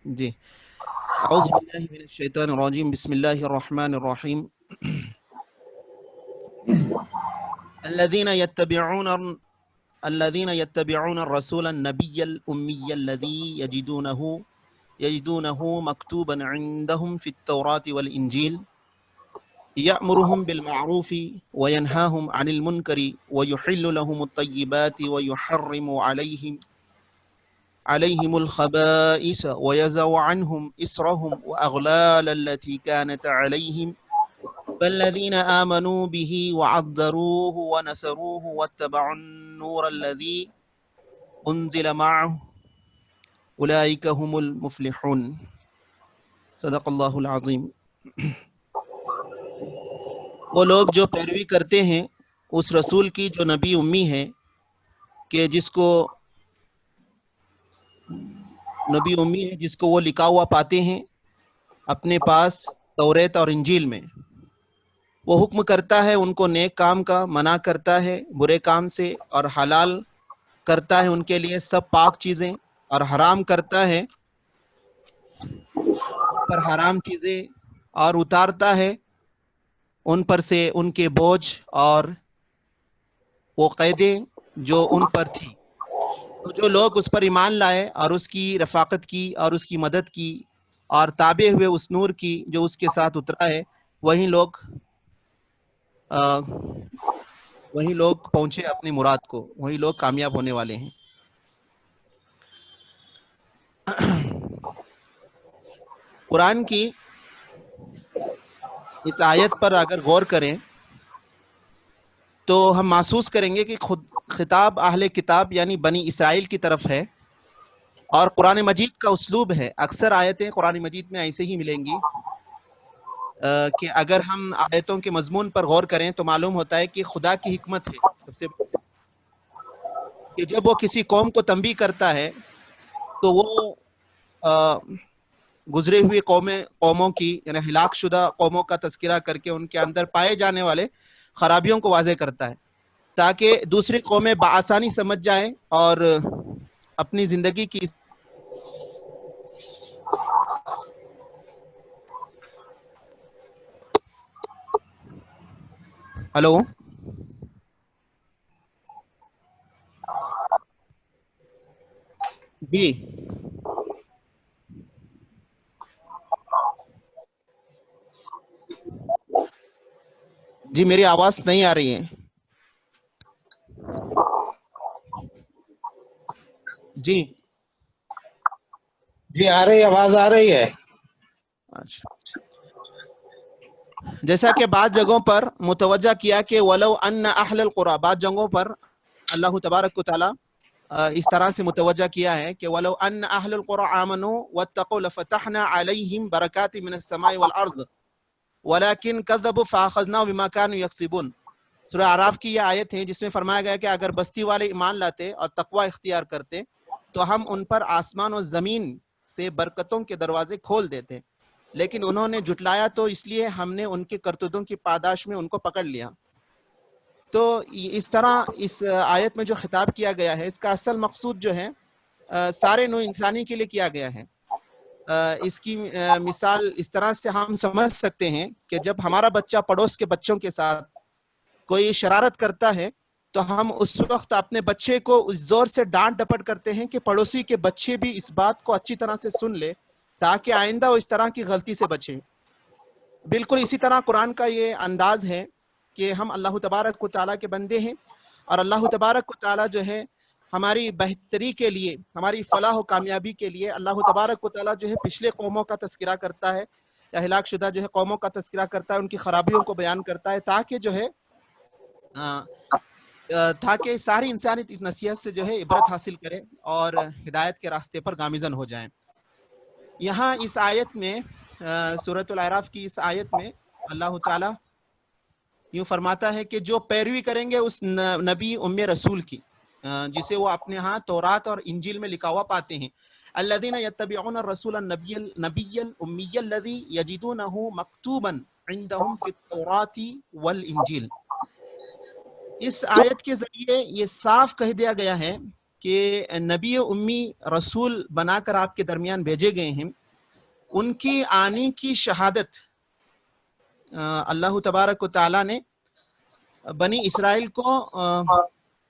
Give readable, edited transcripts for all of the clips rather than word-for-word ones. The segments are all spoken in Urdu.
جی اعوذ باللہ من الشیطان الرجیم بسم اللہ الرحمن الرحیم الذين يتبعون الرسول النبي الأمي الذي يجدونه مكتوبا عندهم في التوراة والإنجيل يأمرهم بالمعروف وينهاهم عن المنكر ويحل لهم الطيبات ويحرم عليهم الخبائث ويزع عنهم إسرهم وأغلال التي كانت عليهم فالذين آمنوا به وعذروه ونصروه واتبعوا النور الذي أنزل معه أولئك هم المفلحون صدق اللہ العظیم. وہ لوگ جو پیروی کرتے ہیں اس رسول کی جو نبی امی ہے، کہ جس کو نبی امی ہے جس کو وہ لکھا ہوا پاتے ہیں اپنے پاس توریت اور انجیل میں. وہ حکم کرتا ہے ان کو نیک کام کا، منع کرتا ہے برے کام سے، اور حلال کرتا ہے ان کے لیے سب پاک چیزیں، اور حرام کرتا ہے ان پر حرام چیزیں، اور اتارتا ہے ان پر سے ان کے بوجھ اور وہ قیدیں جو ان پر تھی. تو جو لوگ اس پر ایمان لائے اور اس کی رفاقت کی اور اس کی مدد کی اور تابع ہوئے اس نور کی جو اس کے ساتھ اترا ہے، وہی لوگ پہنچے اپنی مراد کو، وہی لوگ کامیاب ہونے والے ہیں. قرآن کی اس آیت پر اگر غور کریں تو ہم محسوس کریں گے کہ خود خطاب اہل کتاب یعنی بنی اسرائیل کی طرف ہے، اور قرآن مجید کا اسلوب ہے. اکثر آیتیں قرآن مجید میں ایسے ہی ملیں گی کہ اگر ہم آیتوں کے مضمون پر غور کریں تو معلوم ہوتا ہے کہ خدا کی حکمت ہے سب سے بڑی، کہ جب وہ کسی قوم کو تنبیہ کرتا ہے تو وہ گزرے ہوئے قوموں کی یعنی ہلاک شدہ قوموں کا تذکرہ کر کے ان کے اندر پائے جانے والے خرابیوں کو واضح کرتا ہے، تاکہ دوسری قومیں بآسانی سمجھ جائیں اور اپنی زندگی کی. ہلو جی جی میری آواز نہیں آ رہی ہے. جی جی آ رہی آواز آ رہی ہے. اچھا، جیسا کہ بعض جگہوں پر متوجہ کیا کہ ولو ان اہل القرى، بعض جگہوں پر اللہ تبارک و تعالی اس طرح سے متوجہ کیا ہے کہ ولو ان اہل القرى آمنوا واتقوا لفتحنا علیہم برکات من السماء والارض ولكن كذبوا فاخذناهم بما كانوا يكسبون. سورہ اعراف کی یہ آیت ہے جس میں فرمایا گیا کہ اگر بستی والے ایمان لاتے اور تقوی اختیار کرتے تو ہم ان پر آسمان و زمین سے برکتوں کے دروازے کھول دیتے، لیکن انہوں نے جھٹلایا تو اس لیے ہم نے ان کے کرتوتوں کی پاداش میں ان کو پکڑ لیا. تو اس طرح اس آیت میں جو خطاب کیا گیا ہے اس کا اصل مقصود جو ہے سارے نوع انسانی کے لیے کیا گیا ہے. اس کی مثال اس طرح سے ہم سمجھ سکتے ہیں کہ جب ہمارا بچہ پڑوس کے بچوں کے ساتھ کوئی شرارت کرتا ہے تو ہم اس وقت اپنے بچے کو اس زور سے ڈانٹ ڈپٹ کرتے ہیں کہ پڑوسی کے بچے بھی اس بات کو اچھی طرح سے سن لے تاکہ آئندہ وہ اس طرح کی غلطی سے بچے. بالکل اسی طرح قرآن کا یہ انداز ہے کہ ہم اللہ تبارک و تعالیٰ کے بندے ہیں، اور اللہ تبارک و تعالیٰ جو ہے ہماری بہتری کے لیے، ہماری فلاح و کامیابی کے لیے اللہ تبارک و تعالیٰ جو ہے پچھلے قوموں کا تذکرہ کرتا ہے یا ہلاک شدہ جو ہے قوموں کا تذکرہ کرتا ہے، ان کی خرابیوں کو بیان کرتا ہے تاکہ جو ہے تاکہ ساری انسانیت اس نصیحت سے جو ہے عبرت حاصل کرے اور ہدایت کے راستے پر گامزن ہو جائیں. یہاں اس آیت میں سورۃ الاعراف کی اس آیت میں اللہ تعالیٰ یوں فرماتا ہے کہ جو پیروی کریں گے اس نبی ام رسول کی جسے وہ اپنے ہاں تورات اور انجیل میں لکھا ہوا پاتے ہیں. الذین یتبعون الرسول النبی الامی الذی یجدونہ مکتوبا عندہم فی التوراۃ والانجیل. اس آیت کے ذریعے یہ صاف کہہ دیا گیا ہے کہ نبی امی رسول بنا کر آپ کے درمیان بھیجے گئے ہیں، ان کی آنے کی شہادت اللہ تبارک و تعالیٰ نے بنی اسرائیل کو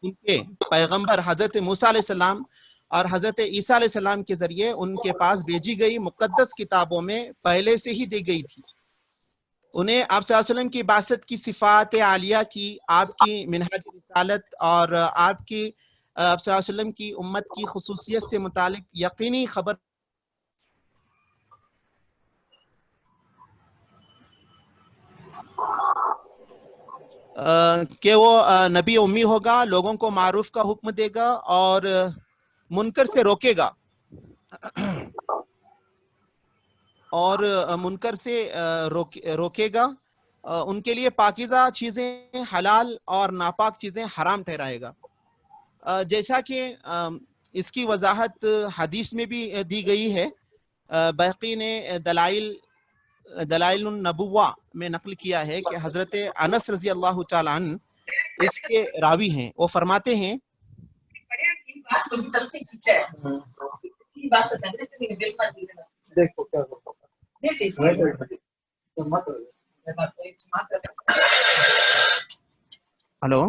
ان کے پیغمبر حضرت موسیٰ علیہ السلام اور حضرت عیسیٰ علیہ السلام کے ذریعے ان کے پاس بھیجی گئی مقدس کتابوں میں پہلے سے ہی دی گئی تھی۔ انہیں آپ صلی اللہ علیہ وسلم کی بعثت کی صفات عالیہ کی، آپ کی منہاج رسالت اور آپ کی آپ صلی اللہ علیہ وسلم کی امت کی خصوصیت سے متعلق یقینی خبر کہ وہ نبی امی ہوگا، لوگوں کو معروف کا حکم دے گا اور منکر سے روکے گا اور منکر سے روکے گا، ان کے لیے پاکیزہ چیزیں حلال اور ناپاک چیزیں حرام ٹھہرائے گا۔ جیسا کہ اس کی وضاحت حدیث میں بھی دی گئی ہے، بحقی نے دلائل النبوہ میں نقل کیا ہے کہ حضرت انس رضی اللہ تعالیٰ عنہ اس کے راوی ہیں، وہ فرماتے ہیں ہلو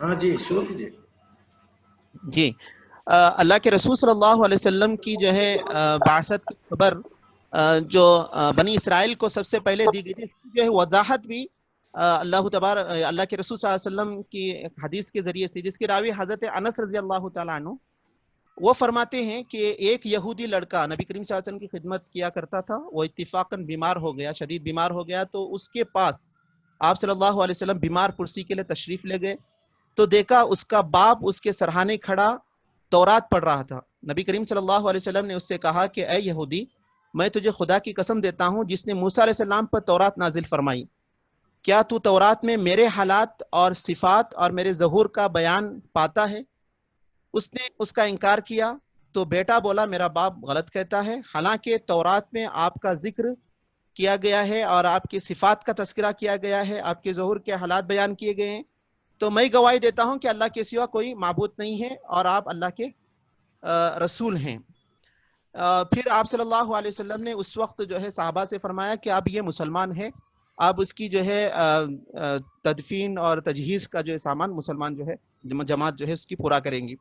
ہاں جی شروع کیجیے۔ جی، اللہ کے رسول صلی اللہ علیہ وسلم کی جو ہے بعثت کی خبر جو بنی اسرائیل کو سب سے پہلے دی گئی تھی، جو ہے وضاحت بھی اللہ کے رسول صلی اللہ علیہ وسلم کی حدیث کے ذریعے سے، جس کے راوی حضرت انس رضی اللہ تعالیٰ عنہ، وہ فرماتے ہیں کہ ایک یہودی لڑکا نبی کریم صلی اللہ علیہ وسلم کی خدمت کیا کرتا تھا، وہ اتفاقاً بیمار ہو گیا، شدید بیمار ہو گیا، تو اس کے پاس آپ صلی اللہ علیہ وسلم بیمار پرسی کے لیے تشریف لے گئے تو دیکھا اس کا باپ اس کے سرہانے کھڑا تورات پڑھ رہا تھا۔ نبی کریم صلی اللہ علیہ وسلم نے اس سے کہا کہ اے یہودی، میں تجھے خدا کی قسم دیتا ہوں جس نے موسیٰ علیہ السلام پر تورات نازل فرمائی، کیا تو تورات میں میرے حالات اور صفات اور میرے ظہور کا بیان پاتا ہے؟ اس نے اس کا انکار کیا تو بیٹا بولا میرا باپ غلط کہتا ہے، حالانکہ تورات میں آپ کا ذکر کیا گیا ہے اور آپ کی صفات کا تذکرہ کیا گیا ہے، آپ کے ظہور کے حالات بیان کیے گئے ہیں، تو میں گواہی دیتا ہوں کہ اللہ کے سوا کوئی معبود نہیں ہے اور آپ اللہ کے رسول ہیں۔ پھر آپ صلی اللہ علیہ وسلم نے اس وقت جو ہے صحابہ سے فرمایا کہ اب یہ مسلمان ہے، اب اس کی جو ہے تدفین اور تجہیز کا جو ہے سامان مسلمان جو ہے جماعت جو ہے اس کی پورا کریں گی۔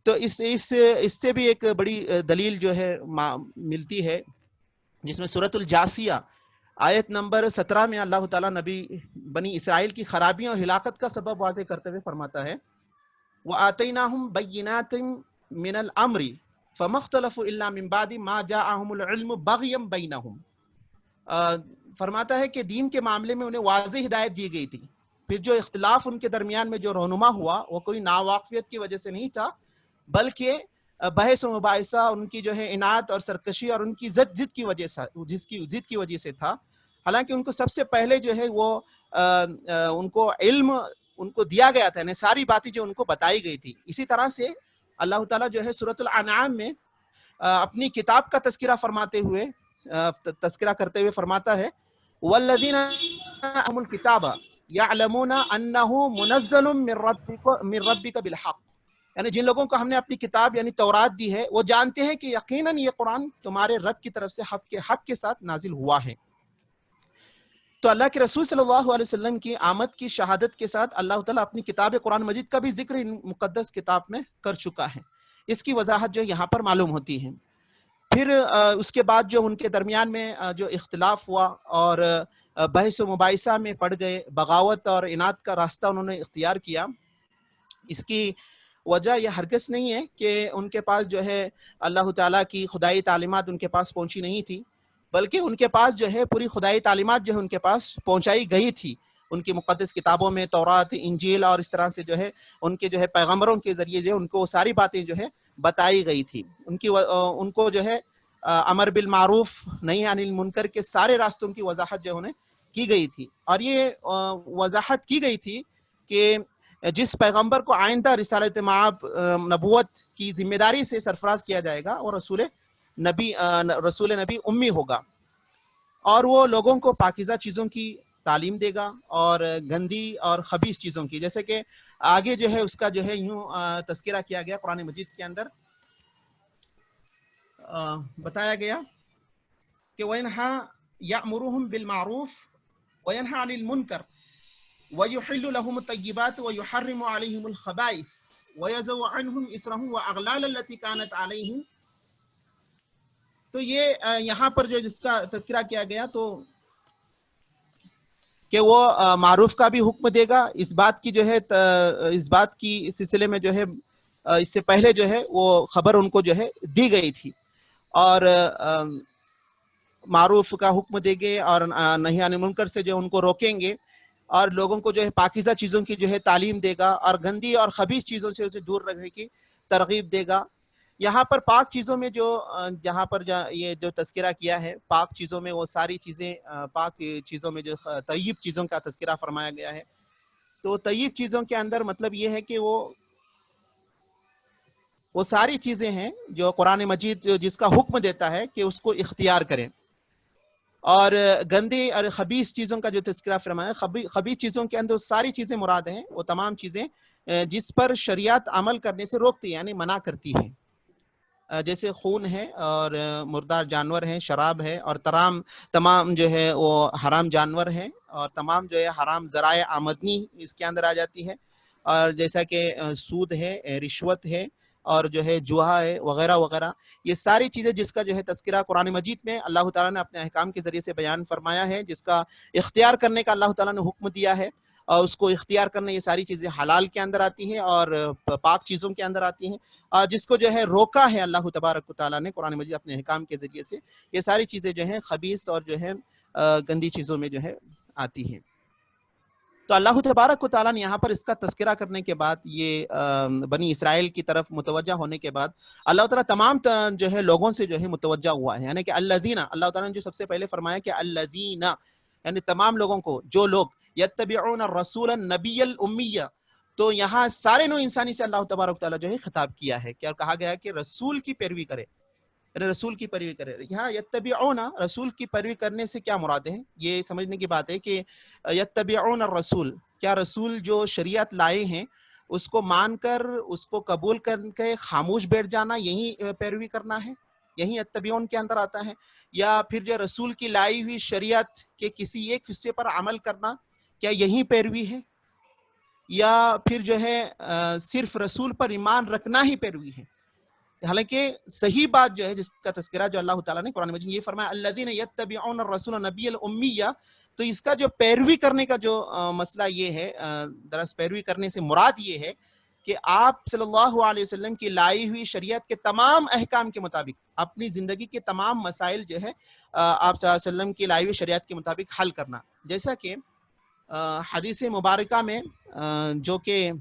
تو اس سے بھی ایک بڑی دلیل جو ہے ملتی ہے، جس میں سورۃ الجاسیہ آیت نمبر 17 میں اللہ تعالیٰ بنی اسرائیل کی خرابیوں اور ہلاکت کا سبب واضح کرتے ہوئے فرماتا ہے وَآتَيْنَاهُمْ بَيِّنَاتٍ مِّنَ الْأَمْرِ فَمَا اخْتَلَفُوا إِلَّا مِن بَعْدِ مَا جَاءَهُمُ الْعِلْمُ بَغْيًا بَيْنَهُمْ۔ فرماتا ہے کہ دین کے معاملے میں انہیں واضح ہدایت دی گئی تھی، پھر جو اختلاف ان کے درمیان میں جو رونما ہوا وہ کوئی ناواقفیت کی وجہ سے نہیں تھا، بلکہ بحث و مباحثہ ان کی جو ہے اناد اور سرکشی اور ان کی ضد کی وجہ سے، ضد کی وجہ سے تھا۔ حالانکہ ان کو سب سے پہلے جو ہے وہ ان کو علم ان کو دیا گیا تھا، یعنی ساری باتیں جو ان کو بتائی گئی تھی۔ اسی طرح سے اللہ تعالیٰ جو ہے سورۃ الانعام میں اپنی کتاب کا تذکرہ کرتے ہوئے فرماتا ہے والذین آتیناہم الکتاب یعلمون انہ منزل من ربک بالحق، یعنی جن لوگوں کو ہم نے اپنی کتاب یعنی تورات دی ہے وہ جانتے ہیں کہ یقیناً یہ قرآن تمہارے رب کی طرف سے حق کے ساتھ نازل ہوا ہے۔ تو اللہ کے رسول صلی اللہ علیہ وسلم کی آمد کی شہادت کے ساتھ اللہ تعالیٰ اپنی کتاب قرآن مجید کا بھی ذکر ان مقدس کتاب میں کر چکا ہے۔ اس کی وضاحت جو یہاں پر معلوم ہوتی ہے۔ پھر اس کے بعد جو ان کے درمیان میں جو اختلاف ہوا اور بحث و مباحثہ میں پڑ گئے، بغاوت اور اناد کا راستہ انہوں نے اختیار کیا، اس کی وجہ یہ ہرگز نہیں ہے کہ ان کے پاس جو ہے اللہ تعالیٰ کی خدائی تعلیمات ان کے پاس پہنچی نہیں تھی، بلکہ ان کے پاس جو ہے پوری خدائی تعلیمات جو ہے ان کے پاس پہنچائی گئی تھی، ان کی مقدس کتابوں میں تورات، انجیل اور اس طرح سے جو ہے ان کے جو ہے پیغمبروں کے ذریعے جو ہے ان کو وہ ساری باتیں جو ہے بتائی گئی تھی۔ ان کو جو ہے امر بالمعروف نہی عن المنکر کے سارے راستوں کی وضاحت جو انہیں کی گئی تھی، اور یہ وضاحت کی گئی تھی کہ جس پیغمبر کو آئندہ رسالت مآب نبوت کی ذمہ داری سے سرفراز کیا جائے گا وہ رسول نبی امی ہوگا۔ اور وہ لوگوں کو پاکیزہ چیزوں کی تعلیم دے گا اور گندی اور خبیث چیزوں کی، جیسے کہ آگے جو ہے اس کا جو ہے یوں تذکرہ کیا گیا قرآن مجید کے اندر، بتایا گیا کہ وَيَنْهَا يَأْمُرُهُمْ بِالْمَعْرُوفِ وَيَنْهَا عَنِ الْمُنْكَرِ وَيُحِلُّ لَهُمُ الطَّيِّبَاتِ وَيُحَرِّمُ عَلَيْهِمُ الْخَبَائِثَ وَيَضَعُ عَنْهُمْ إِصْرَهُمْ وَأَغْلَالَ الَّتِي كَانَتْ عَلَيْهِمْ۔ تو یہ یہاں پر جو جس کا تذکرہ کیا گیا تو کہ وہ معروف کا بھی حکم دے گا، اس بات کی جو ہے اس بات کی سلسلے میں جو ہے اس سے پہلے جو ہے وہ خبر ان کو جو ہے دی گئی تھی، اور معروف کا حکم دیں گے اور نہی عن منکر سے جو ان کو روکیں گے، اور لوگوں کو جو ہے پاکیزہ چیزوں کی جو ہے تعلیم دے گا اور گندی اور خبیث چیزوں سے اسے دور رکھنے کی ترغیب دے گا۔ یہاں پر پاک چیزوں میں جو جہاں پر یہ جو تذکرہ کیا ہے پاک چیزوں میں، وہ ساری چیزیں پاک چیزوں میں جو طیب چیزوں کا تذکرہ فرمایا گیا ہے، تو طیب چیزوں کے اندر مطلب یہ ہے کہ وہ ساری چیزیں ہیں جو قرآن مجید جس کا حکم دیتا ہے کہ اس کو اختیار کریں، اور گندی اور خبیث چیزوں کا جو تذکرہ فرمایا، خبیث چیزوں کے اندر ساری چیزیں مراد ہیں، وہ تمام چیزیں جس پر شریعت عمل کرنے سے روکتی ہے، یعنی منع کرتی ہے، جیسے خون ہے اور مردار جانور ہیں، شراب ہے، اور تمام جو ہے وہ حرام جانور ہیں، اور تمام جو ہے حرام ذرائع آمدنی اس کے اندر آ جاتی ہے، اور جیسا کہ سود ہے، رشوت ہے، اور جو ہے جوا ہے، وغیرہ وغیرہ، یہ ساری چیزیں جس کا جو ہے تذکرہ قرآن مجید میں اللہ تعالیٰ نے اپنے احکام کے ذریعے سے بیان فرمایا ہے، جس کا اختیار کرنے کا اللہ تعالیٰ نے حکم دیا ہے، اور اس کو اختیار کرنا، یہ ساری چیزیں حلال کے اندر آتی ہیں اور پاک چیزوں کے اندر آتی ہیں، اور جس کو جو ہے روکا ہے اللہ تبارک و تعالیٰ نے قرآن مجید اپنے احکام کے ذریعے سے، یہ ساری چیزیں جو ہیں خبیث اور جو ہے گندی چیزوں میں جو ہے آتی ہیں۔ تو اللہ تبارک و تعالیٰ نے یہاں پر اس کا تذکرہ کرنے کے بعد، یہ بنی اسرائیل کی طرف متوجہ ہونے کے بعد، اللہ تعالیٰ تمام جو ہے لوگوں سے جو ہے متوجہ ہوا ہے، یعنی کہ الذین، اللہ تعالیٰ نے جو سب سے پہلے فرمایا کہ الذین، یعنی تمام لوگوں کو، جو لوگ یتبعون الرسول النبی الامی، تو یہاں سارے نوع انسانی سے اللہ تبارک و تعالیٰ جو ہے خطاب کیا ہے، کیا کہا گیا ہے کہ رسول کی پیروی کرے، رسول کی پیروی کرے۔ یہاں یتبعون، رسول کی پیروی کرنے سے کیا مراد ہے، یہ سمجھنے کی بات ہے کہ یتبعون الرسول، کیا رسول جو شریعت لائے ہیں اس کو مان کر، اس کو قبول کر کے خاموش بیٹھ جانا، یہی پیروی کرنا ہے، یہی یتبعون کے اندر آتا ہے، یا پھر جو رسول کی لائی ہوئی شریعت کے کسی ایک حصے پر عمل کرنا، کیا یہی پیروی ہے، یا پھر جو ہے صرف رسول پر ایمان رکھنا ہی پیروی ہے؟ حالانکہ صحیح بات جو ہے جس کا تذکرہ جو اللہ تعالیٰ نے قرآن مجید یہ فرمایا الذین یتبعون الرسول النبی الامی، تو اس کا جو پیروی کرنے کا جو مسئلہ یہ ہے، دراصل پیروی کرنے سے مراد یہ ہے کہ آپ صلی اللہ علیہ وسلم کی لائی ہوئی شریعت کے تمام احکام کے مطابق اپنی زندگی کے تمام مسائل جو ہے آپ صلی اللہ علیہ وسلم کی لائی ہوئی شریعت کے مطابق حل کرنا، جیسا کہ حدیث مبارکہ میں جو کہ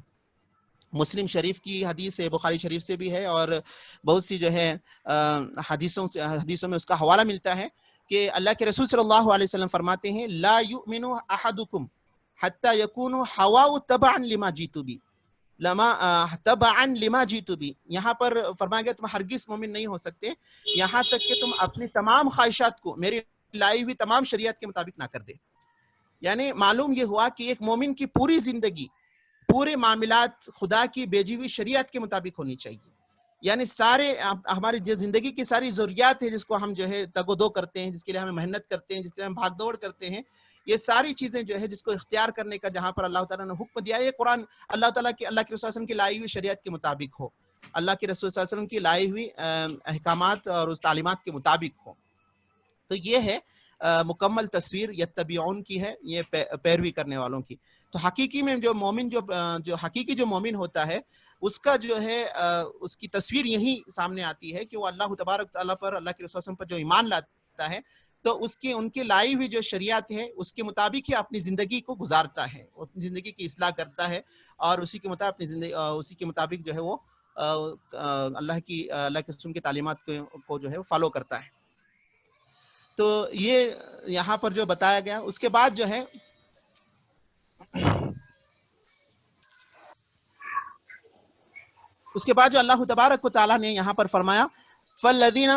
مسلم شریف کی حدیث ہے، بخاری شریف سے بھی ہے، اور بہت سی جو ہے حدیثوں میں اس کا حوالہ ملتا ہے کہ اللہ کے رسول صلی اللہ علیہ وسلم فرماتے ہیں لا یؤمن احدکم حتی یکون ہواؤ تبعا لما جیت بی، تبعا لما جیت بی، یہاں پر فرمایا گیا تم ہرگز مومن نہیں ہو سکتے یہاں تک کہ تم اپنی تمام خواہشات کو میری لائی ہوئی تمام شریعت کے مطابق نہ کر دے۔ یعنی معلوم یہ ہوا کہ ایک مومن کی پوری زندگی، پورے معاملات خدا کی بھیجی ہوئی شریعت کے مطابق ہونی چاہیے، یعنی سارے ہماری جو زندگی کی ساری ضروریات ہیں جس کو ہم جو ہے تگ و دو کرتے ہیں، جس کے لیے ہمیں محنت کرتے ہیں، جس کے لیے ہم بھاگ دوڑ کرتے ہیں، یہ ساری چیزیں جو ہے جس کو اختیار کرنے کا جہاں پر اللہ تعالیٰ نے حکم دیا ہے، یہ قرآن اللہ کے رسول صلی اللہ علیہ وسلم کی لائی ہوئی شریعت کے مطابق ہو، اللہ کے رسول صلی اللہ علیہ وسلم کی لائی ہوئی احکامات اور اس تعلیمات کے مطابق ہو۔ تو یہ ہے مکمل تصویر یتبعون کی ہے، یہ پیروی کرنے والوں کی۔ تو حقیقی میں جو مومن جو حقیقی جو مومن ہوتا ہے اس کا جو ہے اس کی تصویر یہی سامنے آتی ہے کہ وہ اللہ تبارک تعالیٰ پر، اللہ کے رسول صلی اللہ علیہ وسلم پر جو ایمان لاتا ہے تو ان کی لائی ہوئی جو شریعت ہے اس کے مطابق ہی اپنی زندگی کو گزارتا ہے، اپنی زندگی کی اصلاح کرتا ہے، اور اسی کے مطابق اپنی زندگی اسی کے مطابق جو ہے وہ اللہ کے رسول کی تعلیمات کو جو ہے فالو کرتا ہے۔ تو یہ یہاں پر جو بتایا گیا، اس کے بعد جو ہے جو اللہ تبارک و تعالیٰ نے یہاں پر فرمایا فالذین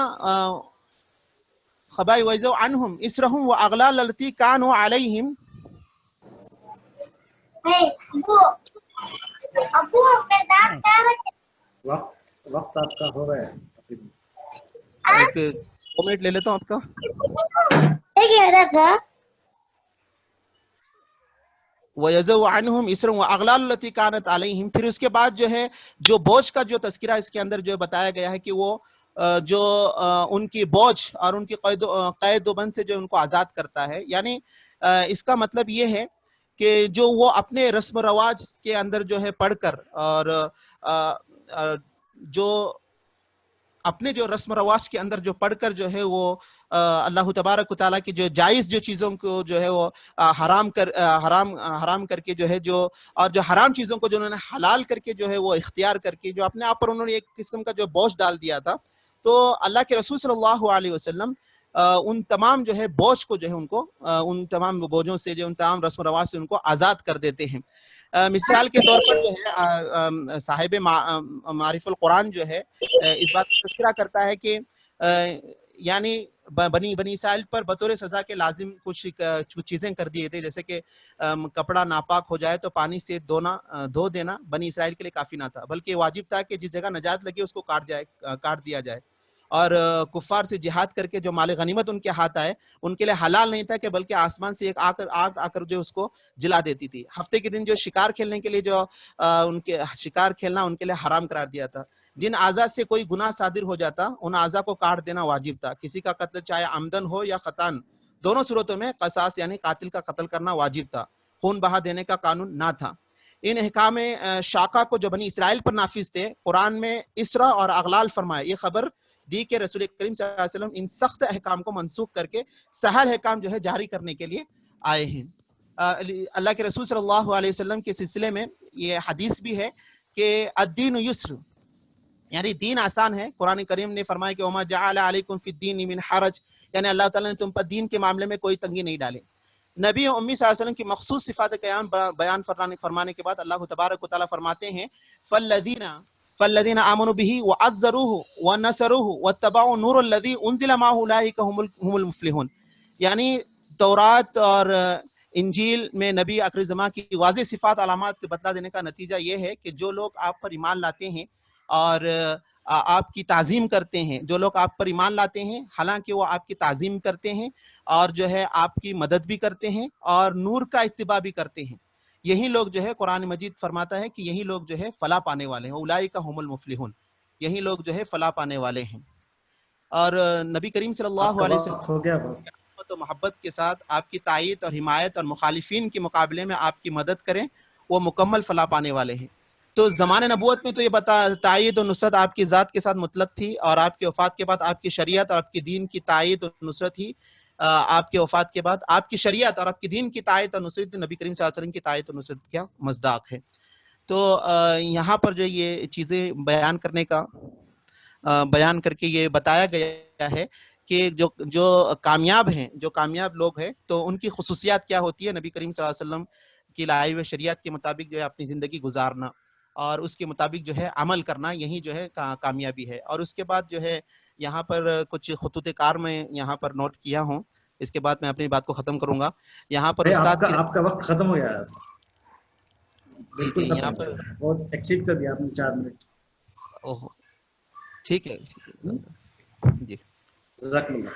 خبائ ویزو عنہم اسرہم واغلال التی کانوا علیہم. وقت آپ کا ہو گیا ہے. ایک 2 منٹ لے لیتا ہوں آپ کا. وَيَزَوْ عَنْهُمْ إِسْرًا وَأَغْلَالُ الَّتِي كَانَتْ عَلَيْهِمْ. پھر اس کے بعد جو ہے جو بوجھ کا جو تذکرہ اس کے اندر جو بتایا گیا ہے کہ وہ جو ان کی بوجھ اور ان کی قید و بند سے جو ان کو آزاد کرتا ہے. یعنی اس کا مطلب یہ ہے کہ جو وہ اپنے رسم و رواج کے اندر جو ہے پڑھ کر اور جو اپنے جو رسم و رواج کے اندر جو پڑھ کر جو ہے وہ اللہ تبارک و تعالیٰ کی جو جائز جو چیزوں کو جو ہے وہ حرام کر کے جو ہے جو اور جو حرام چیزوں کو جو انہوں نے حلال کر کے جو ہے وہ اختیار کر کے جو اپنے آپ پر انہوں نے ایک قسم کا جو بوجھ ڈال دیا تھا. تو اللہ کے رسول صلی اللہ علیہ وسلم ان تمام جو ہے بوجھ کو جو ہے ان کو ان تمام بوجھوں سے جو ان تمام رسم و رواج سے ان کو آزاد کر دیتے ہیں. مثال کے طور پر جو ہے صاحب معارف القرآن جو ہے اس بات کا تذکرہ کرتا ہے کہ یعنی بنی اسرائیل پر بطور سزا کے لازم کچھ چیزیں کر دیے تھے، جیسے کہ کپڑا ناپاک ہو جائے تو پانی سے دھو دینا بنی اسرائیل کے لیے کافی نہ تھا، بلکہ واجب تھا کہ جس جگہ نجات لگے اس کو کاٹ دیا جائے. اور کفار سے جہاد کر کے جو مال غنیمت ان کے ہاتھ آئے ان کے لیے حلال نہیں تھا کہ بلکہ آسمان سے ایک آگ آ کر جو اس کو جلا دیتی تھی. ہفتے کے دن جو شکار کھیلنے کے لیے جو ان کے شکار کھیلنا ان کے لیے حرام قرار دیا تھا. جن اعضاء سے کوئی گناہ صادر ہو جاتا ان اعضاء کو کاٹ دینا واجب تھا. کسی کا قتل چاہے عمدن ہو یا خطاً دونوں صورتوں میں قصاص یعنی قاتل کا قتل کرنا واجب تھا، خون بہا دینے کا قانون نہ تھا. ان احکام شاقہ کو جو بنی اسرائیل پر نافذ تھے قرآن میں اسرا اور اغلال فرمائے. یہ خبر دی کہ رسول کریم صلی اللہ علیہ وسلم ان سخت احکام کو منسوخ کر کے سہل احکام جو ہے جاری کرنے کے لیے آئے ہیں. اللہ کے رسول صلی اللہ علیہ وسلم کے سلسلے میں یہ حدیث بھی ہے کہ الدین یسر، یعنی دین آسان ہے. قرآن کریم نے فرمایا کہ وما جعل علیکم فی الدین من حرج، یعنی اللہ تعالیٰ نے تم پر دین کے معاملے میں کوئی تنگی نہیں ڈالے. نبی امی صلی اللہ علیہ وسلم کی مخصوص صفات قیام بیان فرمانے کے بعد اللہ تبارک و تعالیٰ فرماتے ہیں فالذین آمنوا به وعزروه ونصروه واتبعوا النور الذی انزل معه اولئک هم المفلحون. یعنی تورات اور انجیل میں نبی آخری زمان کی واضح صفات علامات بتلا دینے کا نتیجہ یہ ہے کہ جو لوگ آپ پر ایمان لاتے ہیں اور آپ کی تعظیم کرتے ہیں، جو لوگ آپ پر ایمان لاتے ہیں حالانکہ وہ آپ کی تعظیم کرتے ہیں اور جو ہے آپ کی مدد بھی کرتے ہیں اور نور کا اتباع بھی کرتے ہیں، یہی لوگ جو ہے قرآن مجید فرماتا ہے کہ یہی لوگ جو ہے فلاح پانے والے ہیں. اولئک هم المفلحون، یہی لوگ جو ہے فلاح پانے والے ہیں. اور نبی کریم صلی اللہ علیہ وسلم ہو گیا تو محبت کے ساتھ آپ کی تائید اور حمایت اور مخالفین کے مقابلے میں آپ کی مدد کریں، وہ مکمل فلاح پانے والے ہیں. تو زمان نبوت میں تو یہ تائید اور نصرت آپ کی ذات کے ساتھ مطلق تھی، اور آپ کی وفات کے بعد آپ کی شریعت اور آپ کی دین کی تائید اور نصرت ہی آپ کے وفات کے بعد آپ کی شریعت اور آپ کی دین کی تائید اور نصرت نبی کریم صلی اللہ علیہ وسلم کی تائید اور نصرت کیا مصداق ہے. تو یہاں پر جو یہ چیزیں بیان کر کے یہ بتایا گیا ہے کہ جو کامیاب ہیں، جو کامیاب لوگ ہیں تو ان کی خصوصیات کیا ہوتی ہے. نبی کریم صلی اللہ علیہ وسلم کی لائی ہوئے شریعت کے مطابق جو ہے اپنی زندگی گزارنا اور اس کے مطابق جو ہے عمل کرنا، یہی جو ہے کامیابی ہے. اور اس کے بعد جو ہے یہاں پر کچھ خطوط کار میں یہاں پر نوٹ کیا ہوں، اس کے بعد میں اپنی بات کو ختم کروں گا. یہاں پر استاد آپ کا وقت ختم ہو گیا ہے. جی یہاں پر بہت ایکسیڈ کر دیا آپ نے 4 منٹ. اوہ ٹھیک ہے جی جزاک اللہ.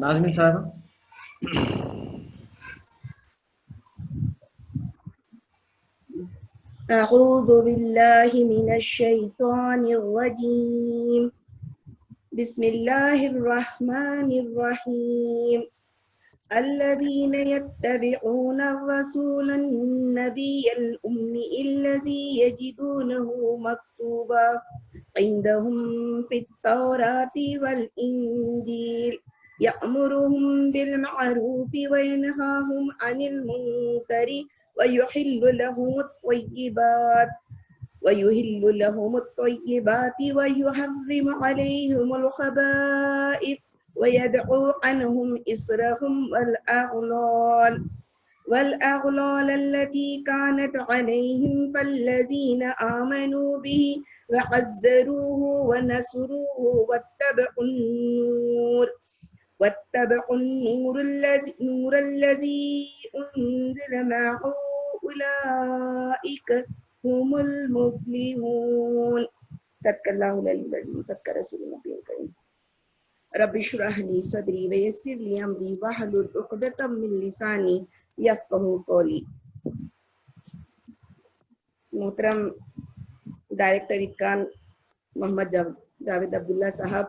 ناظمین صاحب أعوذ بالله من الشيطان الرجيم. بسم الله الرحمن الرحيم. الذين يتبعون الرسول النبي الأمي الذي يجدونه مكتوبا عندهم في التوراة والإنجيل يأمرهم بالمعروف وينهاهم عن المنكر ويحل لهم الطيبات ويحرم عليهم الخبائث ويدعو عنهم إصرهم والأغلال التي كانت عليهم فالذين آمنوا به وعزروه ونصروه واتبعوا النور واتبعوا النور الذي أنزل معه أولئك هم المفلحون. صدق اللہ العلی العظیم، صدق رسول نبی کریم. رب اشرح لي صدري ويسر لي أمري واحلل عقدة من لساني يفقهوا قولي. محترم ڈائریکٹر اتقان محمد جاوید عبداللہ صاحب،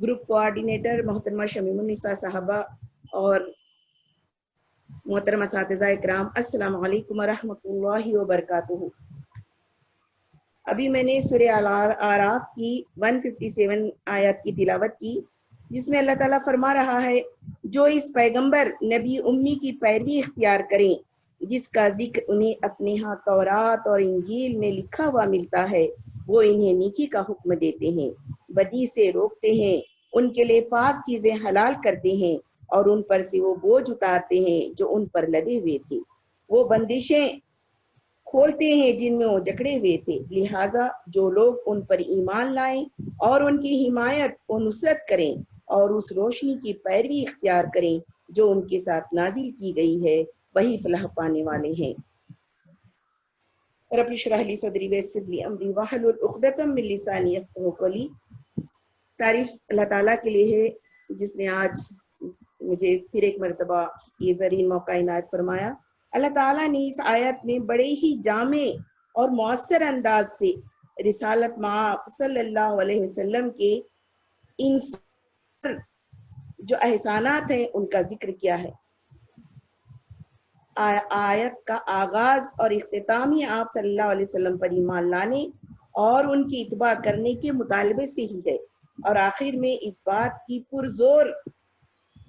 گروپ کوآرڈینیٹر محترمہ شمیم النساء صاحبہ اور محترم اساتذہ اکرام، السلام علیکم ورحمۃ اللہ وبرکاتہ. ابھی میں نے سورہ الاعراف کی 157 آیت کی تلاوت کی، جس میں اللہ تعالیٰ فرما رہا ہے جو اس پیغمبر نبی امی کی پیروی اختیار کریں جس کا ذکر انہیں اپنے ہاں تورات اور انجیل میں لکھا ہوا ملتا ہے، وہ انہیں نیکی کا حکم دیتے ہیں، بدی سے روکتے ہیں، ان کے لیے پاک چیزیں حلال کرتے ہیں اور ان پر سے وہ بوجھ اتارتے ہیں جو ان پر لدے ہوئے تھے، وہ بندشیں کھولتے ہیں جن میں وہ جکڑے ہوئے تھے. لہٰذا جو لوگ ان پر ایمان لائیں اور ان کی حمایت و نصرت کریں اور اس روشنی کی پیروی اختیار کریں جو ان کے ساتھ نازل کی گئی ہے، وہی فلاح پانے والے ہیں. رب اشرح لی صدری ویسر لی امری واحلل عقدۃ من لسانی یفقہوا قولی. تعریف اللہ تعالیٰ کے لیے ہے جس نے آج مجھے پھر ایک مرتبہ یہ زرین موقع عنایت فرمایا. اللہ تعالیٰ نے اس آیت میں بڑے ہی جامع اور مؤثر انداز سے رسالت مآب صلی اللہ علیہ وسلم کے ان جو احسانات ہیں ان کا ذکر کیا ہے. آیت کا آغاز اور اختتام ہی آپ صلی اللہ علیہ وسلم پر ایمان لانے اور ان کی اتباع کرنے کے مطالبے سے ہی ہے، اور آخر میں اس بات کی پرزور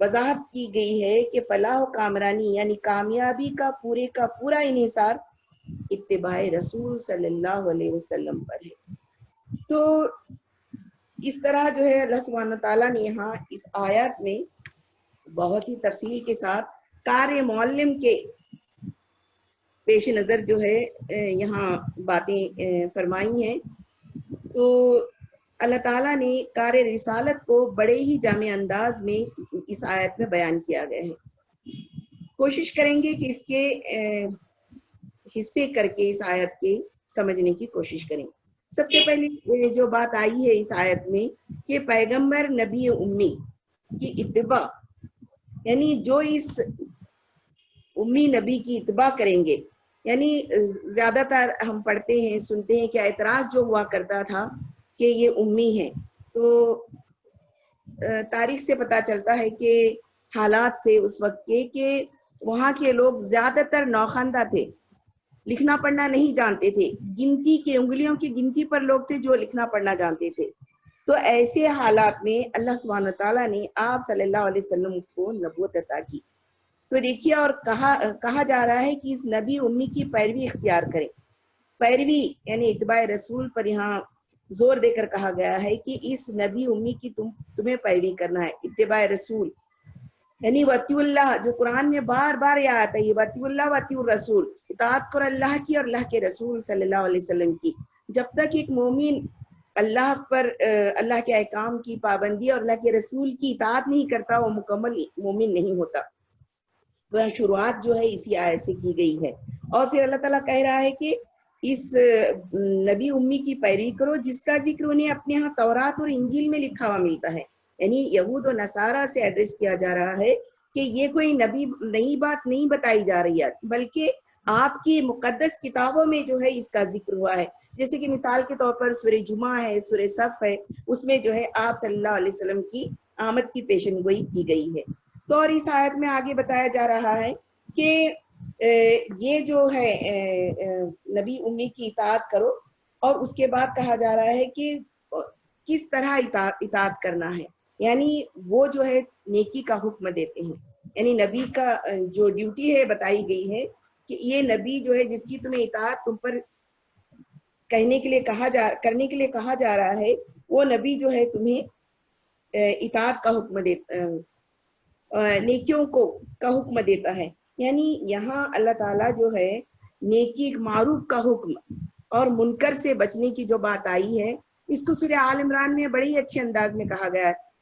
وضاحت کی گئی ہے کہ فلاح و کامرانی یعنی کامیابی کا پورا انحصار اتباع رسول صلی اللہ علیہ وسلم پر ہے. تو اس طرح جو ہے اللہ سبحانہ تعالیٰ نے یہاں اس آیات میں بہت ہی تفصیل کے ساتھ کار معلم کے پیش نظر جو ہے یہاں باتیں فرمائی ہیں. تو اللہ تعالیٰ نے کار رسالت کو بڑے ہی جامع انداز میں اس آیت میں بیان کیا گیا ہے. کوشش کریں گے کہ اس کے حصے کر کے اس آیت کے سمجھنے کی کوشش کریں. سب سے پہلی جو بات آئی ہے اس آیت میں کہ پیغمبر نبی امی کی اتباع، یعنی جو اس امی نبی کی اتباع کریں گے، یعنی زیادہ تر ہم پڑھتے ہیں سنتے ہیں کہ اعتراض جو ہوا کرتا تھا کہ یہ امی ہیں، تو تاریخ سے پتہ چلتا ہے کہ حالات سے اس وقت کے کہ وہاں کے لوگ زیادہ تر نوخواندہ تھے، لکھنا پڑھنا نہیں جانتے تھے، گنتی کے انگلیوں کی گنتی پر لوگ تھے جو لکھنا پڑھنا جانتے تھے. تو ایسے حالات میں اللہ سبحانہ تعالیٰ نے آپ صلی اللہ علیہ وسلم کو نبوت عطا کی. تو دیکھیے، اور کہا جا رہا ہے کہ اس نبی امی کی پیروی اختیار کریں. پیروی یعنی اتباع رسول پر یہاں زور دے کر کہا گیا ہے کہ اس نبی امی کی تمہیں پیروی کرنا ہے. اتباع رسول یعنی وطیع اللہ، جو قرآن میں بار بار یہ آتا ہے، وطیع اللہ وطیع الرسول، اطاعت کرو اللہ کی اور اللہ کے رسول صلی اللہ علیہ وسلم کی. جب تک ایک مومن اللہ پر اللہ کے احکام کی پابندی اور اللہ کے رسول کی اطاعت نہیں کرتا، وہ مکمل مومن نہیں ہوتا. تو شروعات جو ہے اسی آیت سے کی گئی ہے. اور پھر اللہ تعالیٰ کہہ رہا ہے کہ اس نبی امی کی پیروی کرو جس کا ذکر انہیں اپنے ہاں تورات اور انجیل میں لکھا ہوا ملتا ہے. یعنی یہود و نصارہ سے ایڈریس کیا جا رہا ہے کہ یہ کوئی نئی بات نہیں بتائی جا رہی ہے، بلکہ آپ کی مقدس کتابوں میں جو ہے اس کا ذکر ہوا ہے. جیسے کہ مثال کے طور پر سورہ جمعہ ہے، سورہ صف ہے، اس میں جو ہے آپ صلی اللہ علیہ وسلم کی آمد کی پیشن گوئی کی گئی ہے. تو اور اس آیت میں آگے بتایا جا رہا ہے کہ یہ جو ہے نبی امی کی اطاعت کرو، اور اس کے بعد کہا جا رہا ہے کہ کس طرح اطاعت کرنا ہے. یعنی وہ جو ہے نیکی کا حکم دیتے ہیں، یعنی نبی کا جو ڈیوٹی ہے بتائی گئی ہے کہ یہ نبی جو ہے جس کی تمہیں اطاعت تم پر کرنے کے لیے کہا جا رہا ہے، وہ نبی جو ہے تمہیں اطاعت کا حکم دیتا، نیکیوں کا حکم دیتا ہے. یعنی یہاں اللہ تعالیٰ جو ہے نیکی معروف کا حکم اور منکر سے بچنے کی جو بات آئی ہے، اس کو سورہ آل عمران میں بڑے ہی اچھے انداز میں کہا گیا ہے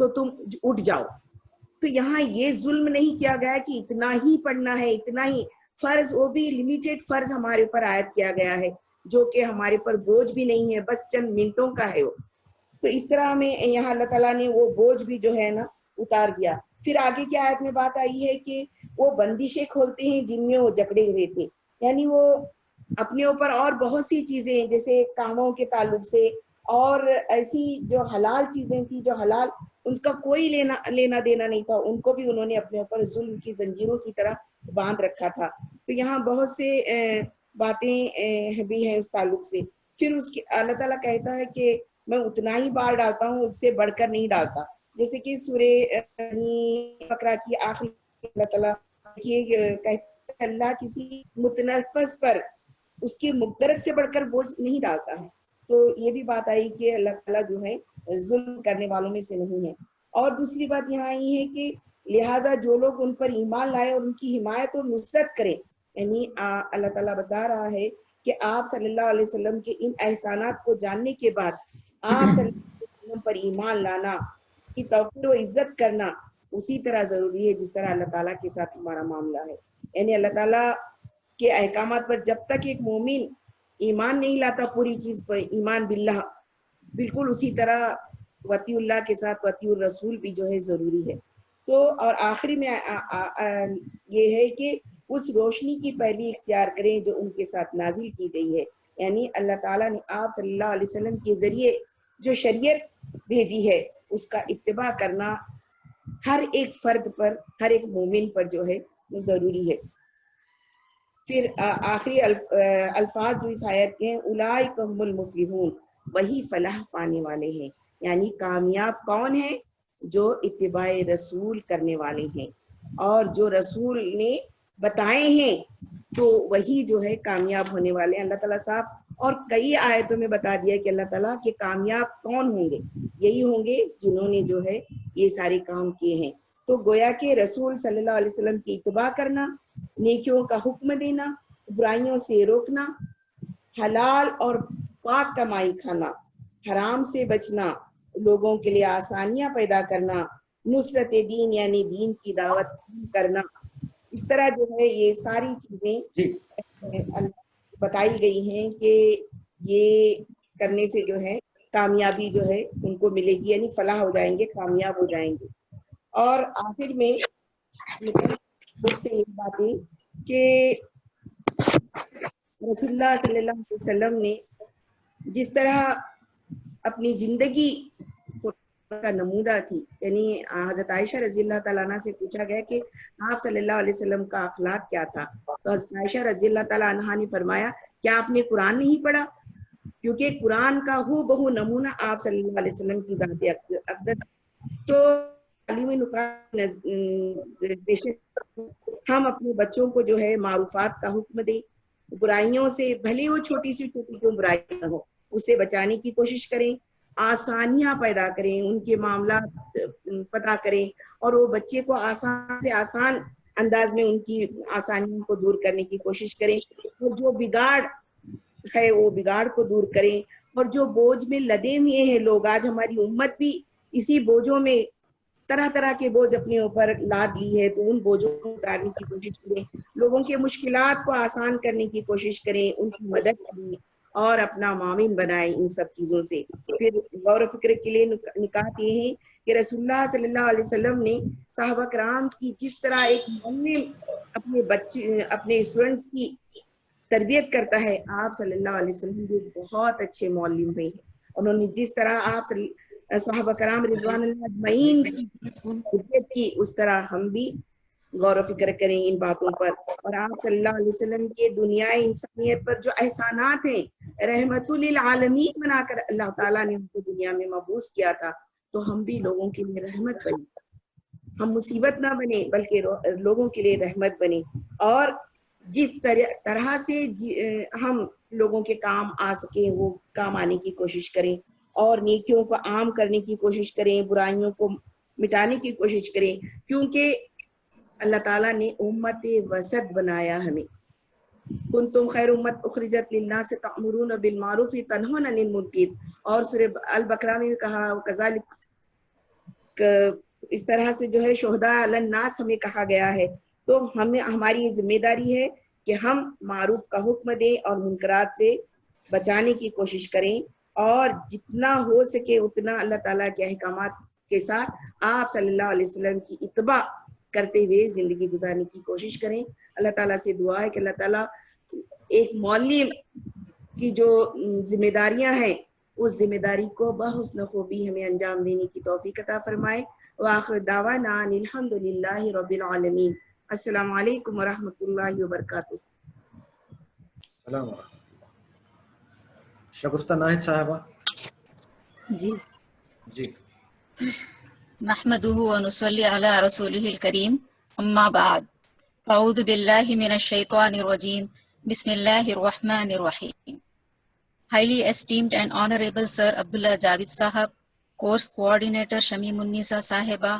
تو تم اٹھ جاؤ. تو یہاں یہ ظلم نہیں کیا گیا کہ اتنا ہی پڑھنا ہے, اتنا ہی فرض, وہ بھی لمیٹڈ فرض ہمارے اوپر عائد کیا گیا ہے جو کہ ہمارے پر بوجھ بھی نہیں ہے, بس چند منٹوں کا ہے وہ. تو اس طرح میں یہاں اللہ تعالیٰ نے وہ بوجھ بھی جو ہے نا اتار دیا. پھر آگے کی آیت میں بات آئی ہے کہ وہ بندشیں کھولتے ہیں جن میں وہ جکڑے ہوئے تھے, یعنی وہ اپنے اوپر اور بہت سی چیزیں جیسے کاموں کے تعلق سے اور ایسی جو حلال چیزیں تھی جو حلال ان کا کوئی لینا دینا نہیں تھا, ان کو بھی انہوں نے اپنے اوپر ظلم کی زنجیروں کی طرح باندھ رکھا تھا. تو یہاں بہت سے باتیں بھی ہیں اس تعلق سے. پھر اس کی اللہ تعالیٰ کہتا ہے کہ میں اتنا ہی بار ڈالتا ہوں, اس سے بڑھ کر نہیں ڈالتا. جیسے کہ سورہ بقرہ کی آخری اللہ تعالیٰ کہتا ہے اللہ کسی متنفس پر اس کی مقدرت سے بڑھ کر بوجھ نہیں ڈالتا ہے. تو یہ بھی بات آئی کہ اللہ تعالیٰ جو ہے ظلم کرنے والوں میں سے نہیں ہے. اور دوسری بات یہاں آئی ہے کہ لہٰذا جو لوگ ان پر ایمان لائے اور ان کی حمایت اور نصرت کریں, یعنی اللہ تعالیٰ بتا رہا ہے کہ آپ صلی اللہ علیہ وسلم کے ان احسانات کو جاننے کے بعد آپ صلی اللہ علیہ وسلم پر ایمان لانا, کی توقیر و عزت کرنا اسی طرح ضروری ہے جس طرح اللہ تعالیٰ کے ساتھ ہمارا معاملہ ہے. یعنی اللہ تعالیٰ کے احکامات پر جب تک ایک مومن ایمان نہیں لاتا پوری چیز پر, ایمان باللہ, بالکل اسی طرح وطی اللہ کے ساتھ وطی الرسول بھی جو ہے ضروری ہے. تو اور آخری میں یہ ہے کہ اس روشنی کی پیروی اختیار کریں جو ان کے ساتھ نازل کی گئی ہے, یعنی اللہ تعالیٰ نے آپ صلی اللہ علیہ وسلم کے ذریعے جو شریعت بھیجی ہے اس کا اتباع کرنا ہر ایک فرد پر, ہر ایک مومن پر جو ہے وہ ضروری ہے. پھر آخری الفاظ جو اس آیت کے ہیں, اولئک هم المفلحون, وہی فلاح پانے والے ہیں. یعنی کامیاب کون ہیں؟ جو اتباع رسول کرنے والے ہیں اور جو رسول نے بتائے ہیں تو وہی جو ہے کامیاب ہونے والے ہیں. اللہ تعالیٰ صاحب اور کئی آیتوں میں بتا دیا کہ اللہ تعالیٰ کہ کامیاب کون ہوں گے, یہی ہوں گے جنہوں نے جو ہے یہ سارے کام کیے ہیں. تو گویا کہ رسول صلی اللہ علیہ وسلم کی اتباع کرنا, نیکیوں کا حکم دینا, برائیوں سے روکنا, حلال اور پاک کمائی کھانا, حرام سے بچنا, لوگوں کے لیے آسانیاں پیدا کرنا, نصرت دین یعنی دین کی دعوت کرنا, اس طرح جو ہے یہ ساری چیزیں بتائی گئی ہیں کہ یہ کرنے سے جو ہے کامیابی جو ہے ان کو ملے گی, یعنی فلاح ہو جائیں گے, کامیاب ہو جائیں گے. اور آخر میں سے یہ باتیں کہ رسول اللہ صلی اللہ علیہ وسلم نے جس طرح اپنی زندگی کا نمودہ تھی, یعنی حضرت عائشہ رضی اللہ تعالیٰ عنہ سے پوچھا گیا کہ آپ صلی اللہ علیہ وسلم کا اخلاق کیا تھا, تو حضرت عائشہ رضی اللہ تعالیٰ عنہ نے فرمایا کیا آپ نے قرآن نہیں پڑھا, کیونکہ قرآن کا ہو بہو نمونہ آپ صلی اللہ علیہ وسلم کی ذات اقدس. تو تعلیمی نکات ہم اپنے بچوں کو جو ہے معروفات کا حکم دیں, برائیوں سے بھلے وہ چھوٹی سی کیوں برائی نہ ہو اسے بچانے کی کوشش کریں, آسانیاں پیدا کریں, ان کے معاملات پتا کریں اور وہ بچے کو آسان سے آسان انداز میں ان کی آسانیوں کو دور کرنے کی کوشش کریں, اور جو بگاڑ ہے وہ بگاڑ کو دور کریں. اور جو بوجھ میں لدے ہوئے ہیں لوگ, آج ہماری امت بھی اسی بوجھوں میں طرح طرح کے بوجھ اپنے اوپر لاد لی ہے, تو ان بوجھوں کو اتارنے کی کوشش کریں, لوگوں کے مشکلات کو آسان کرنے کی کوشش کریں, ان کی مدد کریں اور اپنا معاون بنائیں ان سب چیزوں سے. پھر غور و فکر کے لیے نکات یہ ہیں کہ رسول اللہ صلی اللہ علیہ وسلم نے صحابہ کرام کی جس طرح ایک معلم اپنے بچے اپنے اسٹوڈنٹس کی تربیت کرتا ہے, آپ صلی اللہ علیہ وسلم بھی بہت اچھے معلم ہوئے ہیں. انہوں نے جس طرح آپ صحابہ کرام رضوان اللہ اجمعین کی تربیت کی, اس طرح ہم بھی غور و فکر کریں ان باتوں پر. اور آپ صلی اللہ علیہ وسلم کے دنیا انسانیت پر جو احسانات ہیں, رحمت للعالمین بنا کر اللہ تعالیٰ نے ان کو دنیا میں مبعوث کیا تھا, تو ہم بھی لوگوں کے لیے رحمت بنیں, ہم مصیبت نہ بنے بلکہ لوگوں کے لیے رحمت بنے. اور جس طرح سے ہم لوگوں کے کام آ سکیں وہ کام آنے کی کوشش کریں, اور نیکیوں کو عام کرنے کی کوشش کریں, برائیوں کو مٹانے کی کوشش کریں, کیونکہ اللہ تعالیٰ نے امت وسط بنایا ہمیں. کنتم خیر امت اخرجت للناس تأمرون بالمعروف تنہون عن المنکر, اور سورہ البقرہ میں کہا کذالک اس طرح سے جو ہے شہداء علی الناس ہمیں کہا گیا ہے، تو ہمیں ہماری یہ ذمہ داری ہے کہ ہم معروف کا حکم دیں اور منکرات سے بچانے کی کوشش کریں، اور جتنا ہو سکے اتنا اللہ تعالیٰ کے احکامات کے ساتھ آپ صلی اللہ علیہ وسلم کی اتباع کرتے ہوئے زندگی گزارنے کی کوشش کریں۔ اللہ تعالیٰ سے دعا ہے کہ اللہ تعالیٰ ایک معلم کی جو ذمہ داریاں ہیں اس ذمہ داری کو بحسن خوبی ہمیں انجام دینے کی توفیق عطا فرمائے۔ وآخر دعوانا ان الحمد للہ رب العالمین۔ السلام علیکم ورحمۃ اللہ وبرکاتہ۔ السلام علیکم۔ شگفتہ ناہید صاحبہ جی نحمده ونصلي على رسوله الكريم أما بعد أعوذ بالله من الشيطان الرجيم بسم الله الرحمن الرحيم. Highly esteemed and honorable Sir Abdullah Javed Sahab, course coordinator Shamim Unnisa Sahiba,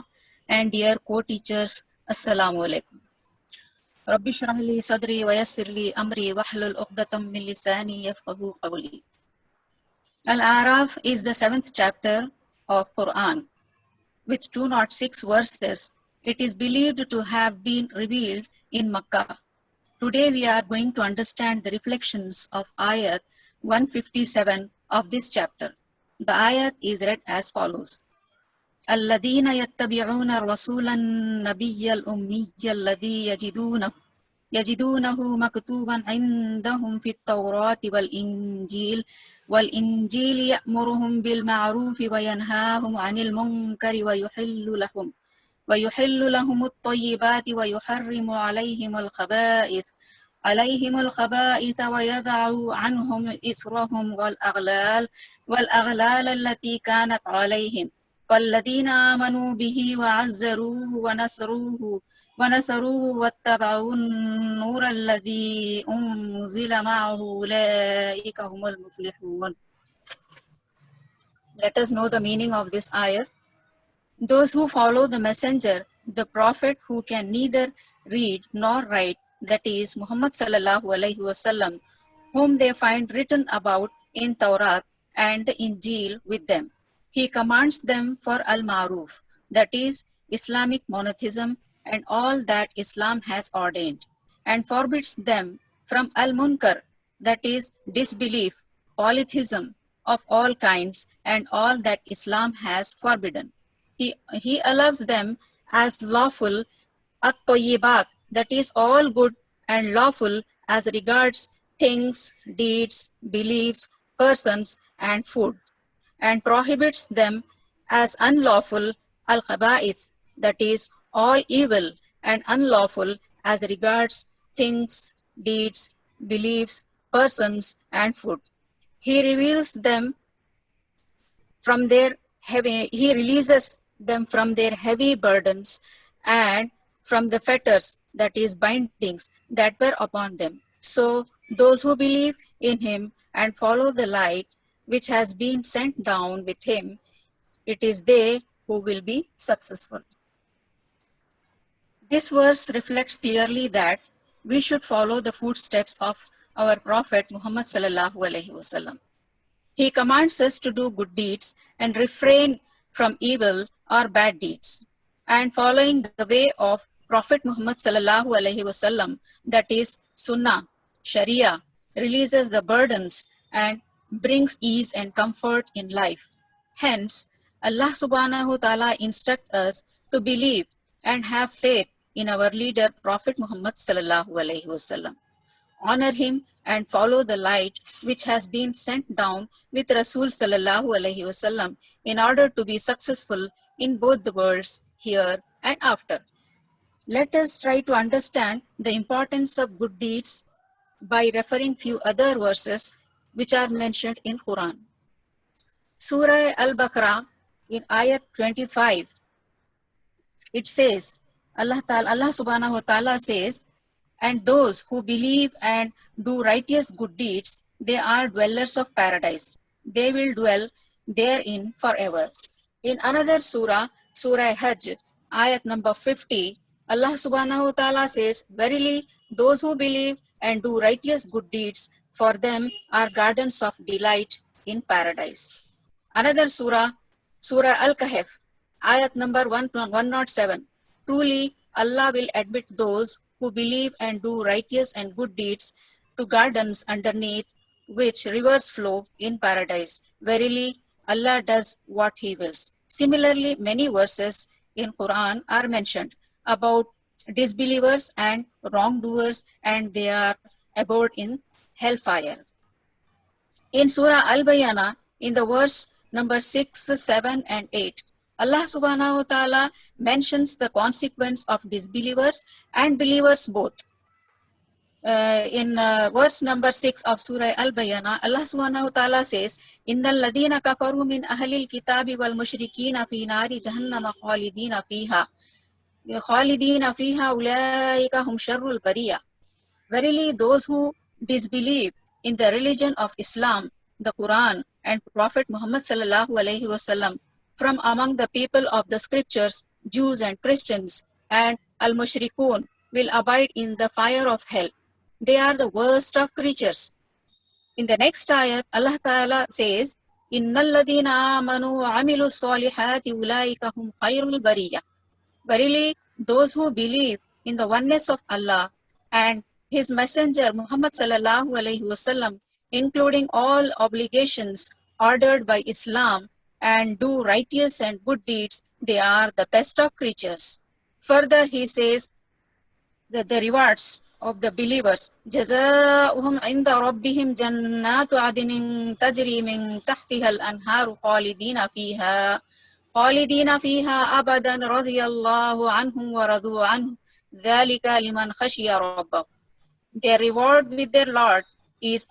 and dear co-teachers, Assalamu alaikum. Rabbi shrah li sadri wa yassir li amri wahlul uqdatam min lisani yafqahu qawli. Al-A'raf is the 7th chapter of Quran. With 206 verses, it is believed to have been revealed in Makkah. Today we are going to understand the reflections of ayat 157 of this chapter. The ayat is read as follows. الذين يتبعون الرسول النبي الأمي الذي يجدونه مكتوبا عندهم في التوراة والإنجيل يأمرهم بالمعروف وينهاهم عن المنكر ويحل لهم الطيبات ويحرم عليهم الخبائث ويضع عنهم إصرهم والأغلال التي كانت عليهم والذين آمنوا به وعزروه ونصروه واتبعوا النور الذي أنزل معه أولئك هم المفلحون. Let us know the meaning of this ayah. Those who follow the messenger, the prophet who can neither read nor write, that is Muhammad sallallahu alaihi wasallam, whom they find written about in Tawrat and the Injil with them. He commands them for al-Ma'ruf, that is Islamic monotheism and all that Islam has ordained, and forbids them from al-Munkar, that is disbelief, polytheism of all kinds and all that Islam has forbidden. He allows them as lawful at-Tayyibat, that is all good and lawful as regards things, deeds, beliefs, persons and food, and prohibits them as unlawful al-Khaba'ith, that is all evil and unlawful as regards things, deeds, beliefs, persons and food. He releases them from their heavy burdens and from the fetters, that is bindings, that were upon them. So those who believe in him and follow the light which has been sent down with him, it is they who will be successful. This verse reflects clearly that we should follow the footsteps of our Prophet Muhammad sallallahu alaihi wasallam. He commands us to do good deeds and refrain from evil or bad deeds. And following the way of Prophet Muhammad sallallahu alaihi wasallam, that is Sunnah, Sharia, releases the burdens and brings ease and comfort in life. Hence, Allah subhanahu wa ta'ala instructs us to believe and have faith in our leader Prophet Muhammad sallallahu alaihi wasallam. Honor him and follow the light which has been sent down with Rasul sallallahu alaihi wasallam in order to be successful in both the worlds, here and after. Let us try to understand the importance of good deeds by referring few other verses which are mentioned in Quran. Surah Al-Baqarah in ayat 25, it says, Allah subhanahu wa ta'ala says, and those who believe and do righteous good deeds, they are dwellers of paradise. They will dwell therein forever. In another surah, Surah Hajj, ayat number 50, Allah subhanahu wa ta'ala says, verily those who believe and do righteous good deeds, for them are gardens of delight in paradise. Another surah, Surah Al-Kahf, Ayat number 107. Truly, Allah will admit those who believe and do righteous and good deeds to gardens underneath which rivers flow in paradise. Verily, Allah does what He wills. Similarly, many verses in Quran are mentioned about disbelievers and wrongdoers, and they are abode in hellfire. In Surah Al-Bayana, in the verse number 6, 7, and 8, Allah subhanahu wa ta'ala mentions the consequence of disbelievers and believers both. In verse number 6 of Surah Al-Bayana, Allah subhanahu wa ta'ala says, Innal ladina kafaru min ahlil kitabi wal mushrikina fi nari jahannama khalidina fiha. Khalidina fiha ulaika hum sharrul bariya. Verily, those who disbelieve in the religion of Islam, the Quran, and Prophet Muhammad sallallahu alaihi wasallam from among the people of the scriptures, Jews and Christians, and al-mushrikun will abide in the fire of hell. They are the worst of creatures. In the next ayat, Allah Ta'ala says, Innal ladina amanu wa amilu salihati ulaika hum khairul bariya. Verily, those who believe in the oneness of Allah and His Messenger Muhammad sallallahu alaihi wasallam, including all obligations ordered by Islam, and do righteous and good deeds, they are the best of creatures. Further, he says that the rewards of the believers, جَزَاؤُهُمْ عِنْدَ رَبِّهِمْ جَنَّاتُ عَدْنٍ تَجْرِي مِنْ تَحْتِهَا الْأَنْهَارُ خَالِدِينَ فِيهَا أَبَدًا رَضِيَ اللَّهُ عَنْهُمْ وَرَضُوا عَنْهُ ذَلِكَ لِمَنْ خَشِيَ رَبَّهُ. Their reward with their Lord is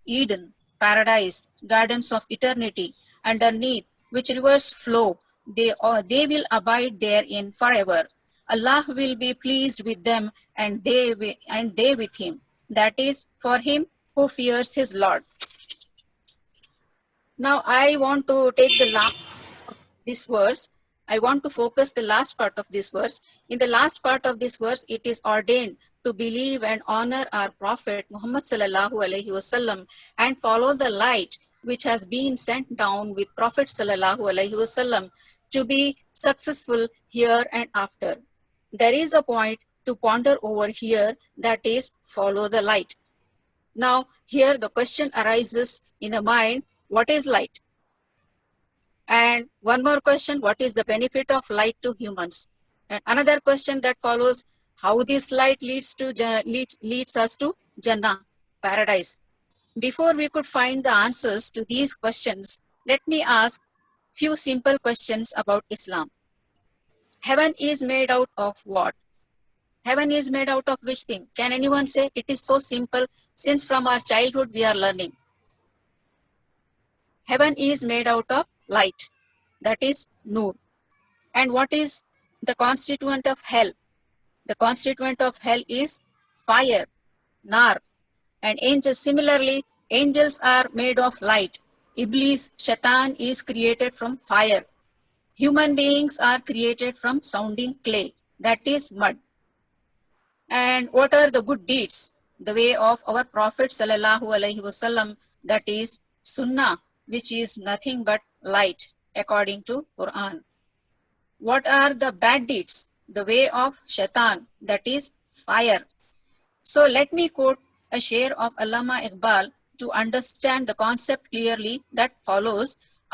Eden, paradise, gardens of eternity, underneath which rivers flow. They will abide therein forever. Allah will be pleased with them, and they with Him. That is, for him who fears his Lord. Now I want to take the last of this verse. I want to focus the last part of this verse. In the last part of this verse, it is ordained to believe and honor our Prophet Muhammad sallallahu alaihi wasallam and follow the light which has been sent down with Prophet sallallahu alaihi wasallam to be successful here and after. There is a point to ponder over here, that is, follow the light. Now here the question arises in the mind, what is light? And one more question, what is the benefit of light to humans? And another question that follows, how this light leads us to Jannah, paradise. Before we could find the answers to these questions, let me ask few simple questions about Islam. Heaven is made out of what? Heaven is made out of which thing? Can anyone say? It is so simple, since from our childhood we are learning. Heaven is made out of light, that is Nur. And what is the constituent of hell? The constituent of hell is fire, Nar. And angels, similarly, angels are made of light. Iblis, Shaitan, is created from fire. Human beings are created from sounding clay, that is mud. And what are the good deeds? The way of our Prophet sallallahu alaihi wasallam, that is Sunnah, which is nothing but light, according to Quran. What are the bad deeds? The way of Shaitan, that is fire. So let me quote a share of Allama Iqbal to understand the concept clearly, that follows.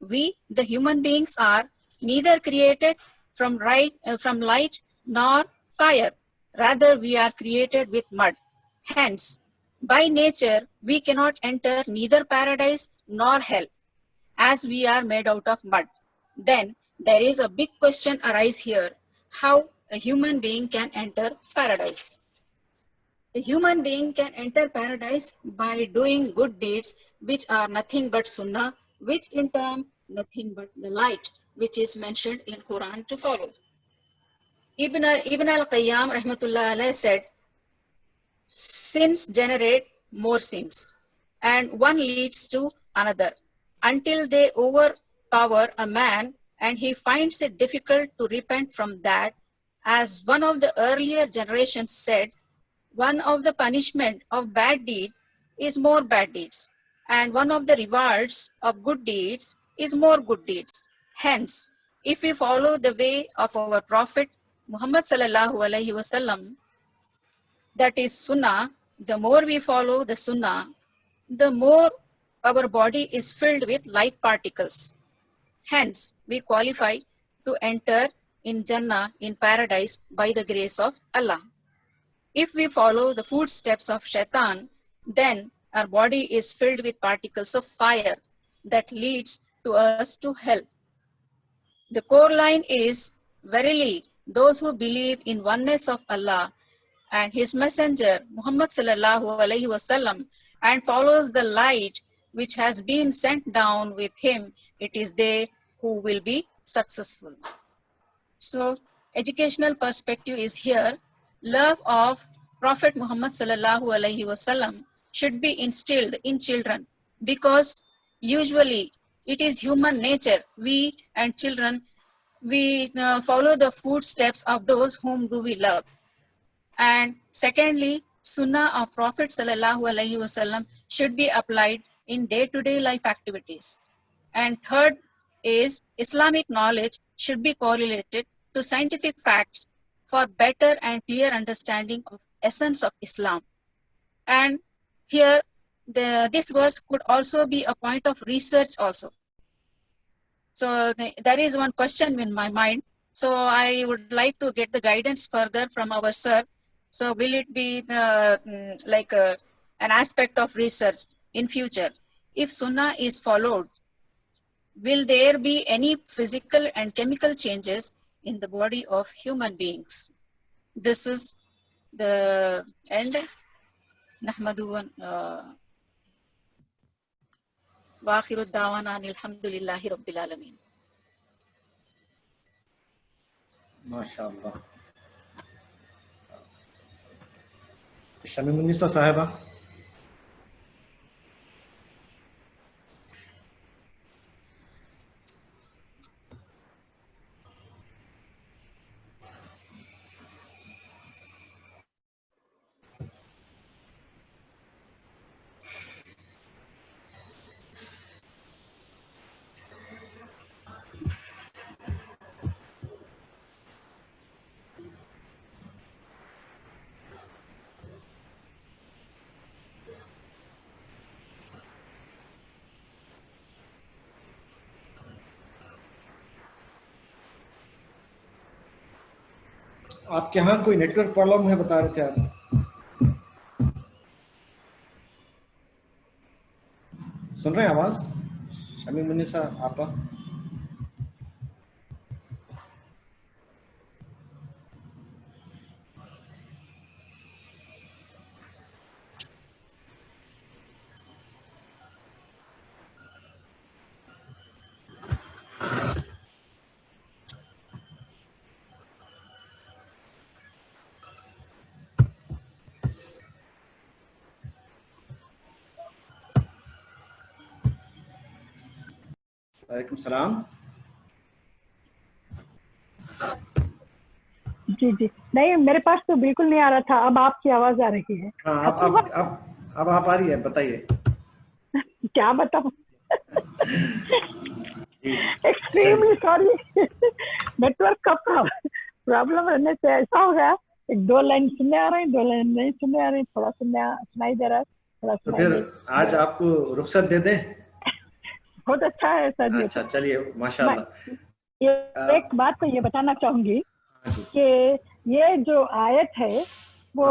We, the human beings, are neither created from light nor fire. Rather, we are created with mud. Hence, by nature, we cannot enter neither paradise nor hell, as we are made out of mud. Then, there is a big question arise here, how a human being can enter paradise. A human being can enter paradise by doing good deeds, which are nothing but sunnah, which in turn nothing but the light, which is mentioned in Quran to follow. Ibn al-Qayyam rahmatullah alayhi said, sins generate more sins, and one leads to another, until they overpower a man and he finds it difficult to repent from that. As one of the earlier generations said, one of the punishment of bad deed is more bad deeds, and one of the rewards of good deeds is more good deeds. Hence, if we follow the way of our Prophet Muhammad sallallahu alaihi wasallam, that is Sunnah, the more we follow the Sunnah, the more our body is filled with light particles. Hence, we qualify to enter in Jannah, in paradise, by the grace of Allah. If we follow the footsteps of Shaitan, then our body is filled with particles of fire that leads to us to hell. The core line is, verily, those who believe in oneness of Allah and His Messenger, Muhammad sallallahu alaihi wasallam, and follows the light which has been sent down with him, it is they who will be successful. So, educational perspective is here. Love of Prophet Muhammad sallallahu alaihi wasallam should be instilled in children, because usually it is human nature. We and children, we follow the footsteps of those whom do we love. And secondly, Sunnah of Prophet sallallahu alaihi wasallam should be applied in day-to-day life activities. And third is Islamic knowledge should be correlated to scientific facts for better and clear understanding of essence of Islam. And here, this verse could also be a point of research also. So there is one question in my mind. So I would like to get the guidance further from our sir. So will it be an aspect of research in future? If Sunnah is followed, will there be any physical and chemical changes in the body of human beings? This is the end. Nahmadu wa akhiru da'wana alhamdulillahi rabbil alamin. MashaAllah. Shamim-un-Nisa Sahiba. آپ کے ہاں کوئی نیٹ ورک پرابلم ہے بتا رہے تھے آپ. سن رہے ہیں آواز شمیم-النساء آپا؟ وعلیکم السلام. جی جی نہیں میرے پاس تو بالکل نہیں آ رہا تھا. اب آپ کی آواز آ رہی ہے. ہاں اب آپ آ رہی ہے. بتائیے کیا بتاؤں. ایکسٹریملی سوری, نیٹ ورک کا پرابلم رہنے سے ایسا ہو گیا. ایک دو لائن سننے آ رہے ہیں, دو لائن نہیں سننے آ رہی, تھوڑا سنائی دے رہا ہے, تھوڑا تو پھر آج آپ کو رخصت دے دیں. بہت اچھا ہے سر جی. اچھا چلیے ماشاءاللہ. ایک بات تو یہ بتانا چاہوں گی کہ یہ جو آیت ہے وہ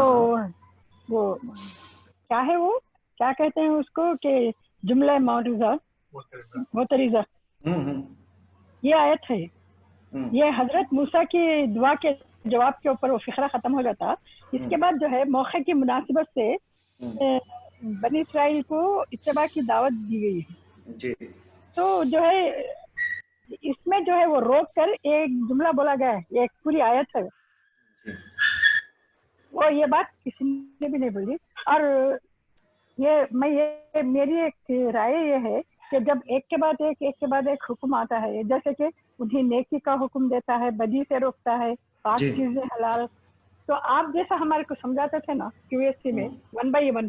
کیا ہے, وہ کیا کہتے ہیں اس کو, کہ جملہ معترضہ یہ آیت ہے. یہ حضرت موسیٰ کی دعا کے جواب کے اوپر وہ فقرہ ختم ہو جاتا. اس کے بعد جو ہے موقع کی مناسبت سے بنی اسرائیل کو اتباع کی دعوت دی گئی ہے. تو جو ہے اس میں جو ہے وہ روک کر ایک جملہ بولا گیا ہے, یہ ایک پوری آیت ہے. وہ یہ بات کسی نے بھی نہیں بولی. اور میری ایک رائے یہ ہے کہ جب ایک کے بعد ایک حکم آتا ہے, جیسے کہ انہیں نیکی کا حکم دیتا ہے, بدی سے روکتا ہے, پاک چیزیں حلال, تو آپ جیسا ہمارے کو سمجھاتے تھے نا QSC میں 1 by 1,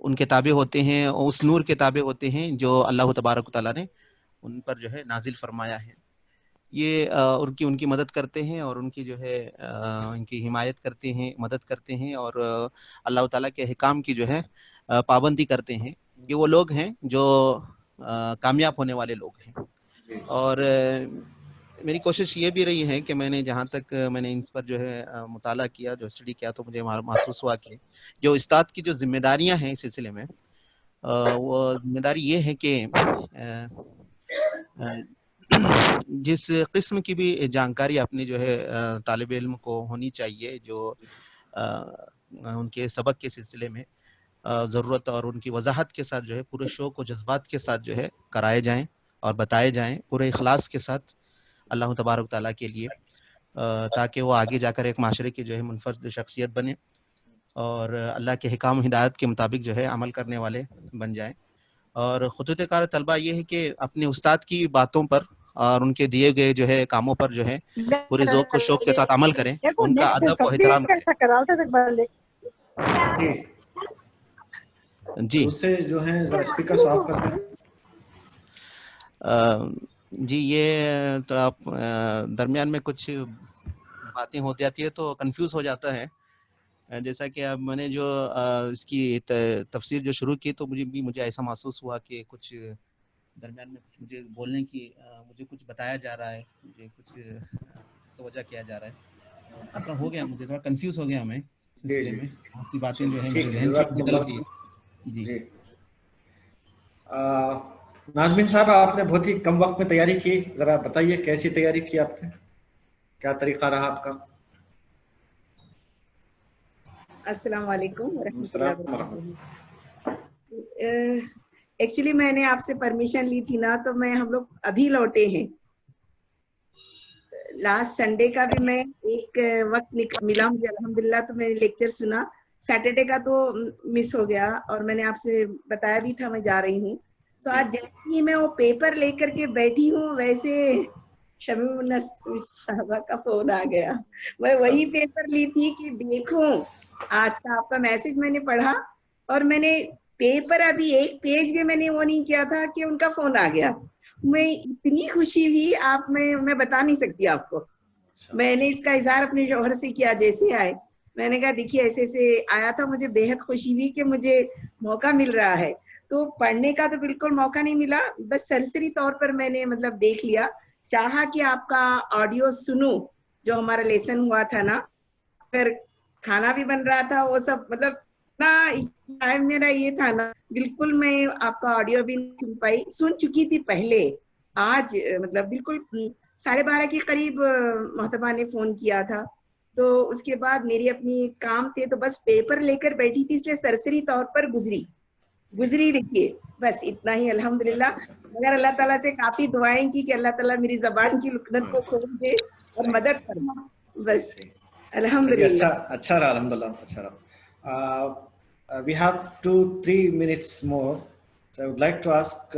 ان کے تابع ہوتے ہیں، اس نور کے تابع ہوتے ہیں جو اللہ تبارک و تعالیٰ نے ان پر جو ہے نازل فرمایا ہے. یہ ان کی مدد کرتے ہیں اور ان کی جو ہے ان کی حمایت کرتے ہیں، مدد کرتے ہیں، اور اللہ تعالیٰ کے احکام کی جو ہے پابندی کرتے ہیں. یہ وہ لوگ ہیں جو کامیاب ہونے والے لوگ ہیں. اور میری کوشش یہ بھی رہی ہے کہ میں نے جہاں تک میں نے ان پر جو ہے مطالعہ کیا، جو اسٹڈی کیا، تو مجھے محسوس ہوا کہ جو استاد کی جو ذمہ داریاں ہیں اس سلسلے میں، وہ ذمہ داری یہ ہے کہ جس قسم کی بھی جانکاری اپنی جو ہے طالب علم کو ہونی چاہیے، جو ان کے سبق کے سلسلے میں ضرورت اور ان کی وضاحت کے ساتھ جو ہے پورے شوق و جذبات کے ساتھ جو ہے کرائے جائیں اور بتائے جائیں پورے اخلاص کے ساتھ اللہ تبارک تعالیٰ کے لیے، تاکہ وہ آگے جا کر ایک معاشرے کی جو ہے منفرد شخصیت بنے اور اللہ کے حکام و ہدایت کے مطابق جو ہے عمل کرنے والے بن جائیں. اور خطوط کار طلبہ یہ ہے کہ اپنے استاد کی باتوں پر اور ان کے دیے گئے جو ہے کاموں پر جو ہے پورے ذوق و شوق کے ساتھ عمل کریں، ان کا ادب و احترام کریں. جی اسے جو ہے ذرا اسپیکر صاف کر دیں. جی یہ تو آپ درمیان میں کچھ باتیں ہو جاتی ہے تو کنفیوز ہو جاتا ہے. جیسا کہ اب میں نے جو اس کی تفسیر جو شروع کی تو مجھے ایسا محسوس ہوا کہ کچھ درمیان میں کچھ مجھے بولنے کی مجھے کچھ بتایا جا رہا ہے، مجھے کچھ توجہ کیا جا رہا ہے. ایسا ہو گیا، مجھے تھوڑا کنفیوز ہو گیا میں سلسلے میں، بہت سی باتیں جو ہے میرے ذہن سے نکل گئی. جی ناظمین صاحب، آپ نے بہت ہی کم وقت میں تیاری کی، ذرا بتائیے کیسی تیاری کی آپ نے، کیا طریقہ رہا آپ کا؟ السلام علیکم ورحمۃ اللہ وبرکاتہ. ایکچولی میں نے آپ سے پرمیشن لی تھی نا، تو ہم لوگ ابھی لوٹے ہیں. لاسٹ سنڈے کا بھی میں ایک وقت ملا مجھے الحمدللہ، تو میں نے لیکچر سنا. سیٹرڈے کا تو مس ہو گیا، اور میں نے آپ سے بتایا بھی تھا میں جا رہی ہوں. تو آج جیسے ہی میں وہ پیپر لے کر کے بیٹھی ہوں، ویسے شمیم الناس صاحبہ کا فون آ گیا. میں وہی پیپر لی تھی کہ دیکھوں آج کا آپ کا میسج میں نے پڑھا، اور میں نے پیپر ابھی ایک پیج بھی میں نے وہ نہیں کیا تھا کہ ان کا فون آ گیا. میں اتنی خوشی ہوئی میں بتا نہیں سکتی آپ کو. میں نے اس کا اظہار اپنے شوہر سے کیا جیسے آئے. میں نے کہا دیکھیے ایسے ایسے آیا تھا، مجھے بے حد خوشی ہوئی کہ مجھے موقع مل رہا ہے. تو پڑھنے کا تو بالکل موقع نہیں ملا، بس سرسری طور پر میں نے دیکھ لیا. چاہا کہ آپ کا آڈیو سنوں جو ہمارا لیسن ہوا تھا نا، پھر کھانا بھی بن رہا تھا، وہ سب ٹائم میرا یہ تھا نا، بالکل میں آپ کا آڈیو بھی نہیں سن پائی. سن چکی تھی پہلے، آج بالکل 12:30 کے قریب محتبہ نے فون کیا تھا. تو اس کے بعد میری اپنی کام تھے، تو بس پیپر لے کر بیٹھی تھی، اس لیے سرسری طور پر گزری دیکھیے، بس اتنا ہی الحمدللہ. مگر اللہ تعالیٰ سے کافی دعائیں کی کہ اللہ تعالیٰ میری زبان کی لکنت کو کھول دے اور مدد فرما. بس الحمدللہ. اچھا رہا، الحمدللہ اچھا رہا. We have 2-3 minutes more. So I would like to ask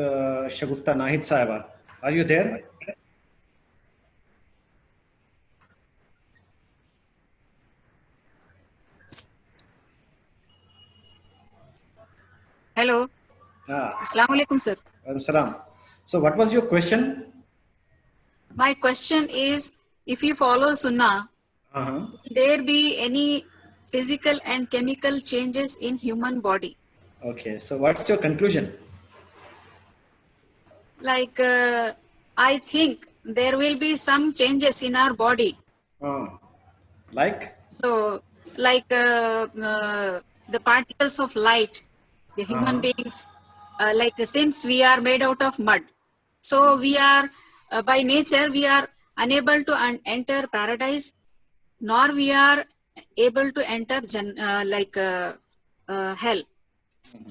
Shagufta Nahid Sahaba, are you there? Hello. Assalamu alaikum, sir. Salam. So what was your question? My question is, if you follow Sunnah, will there be any physical and chemical changes in human body? Okay, so what's your conclusion? Like, I think there will be some changes in our body. Like? So, like the particles of light, the human beings, like since we are made out of mud, so we are, by nature, we are unable to enter paradise, nor we are able to enter hell,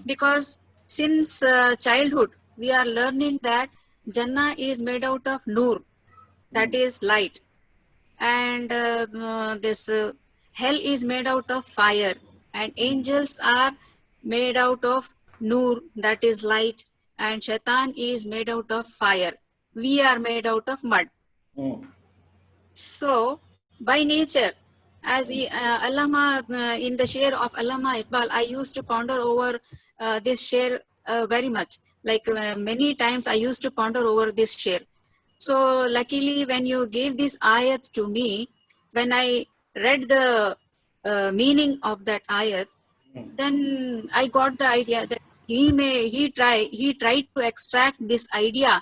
because since childhood we are learning that Jannah is made out of nur, that is light, and this hell is made out of fire, and angels are made out of nur, that is light, and shaitan is made out of fire. We are made out of mud. So by nature, as Allama, in the share of Allama Iqbal, I used to ponder over this share very much. Like many times I used to ponder over this share. So luckily when you gave these ayats to me, when I read the meaning of that ayat, then I got the idea that he tried to extract this idea.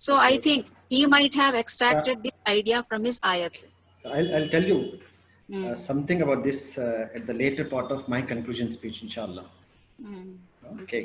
So I think he might have extracted this idea from his ayat. So I'll tell you something about this at the later part of my conclusion speech, inshallah. Okay.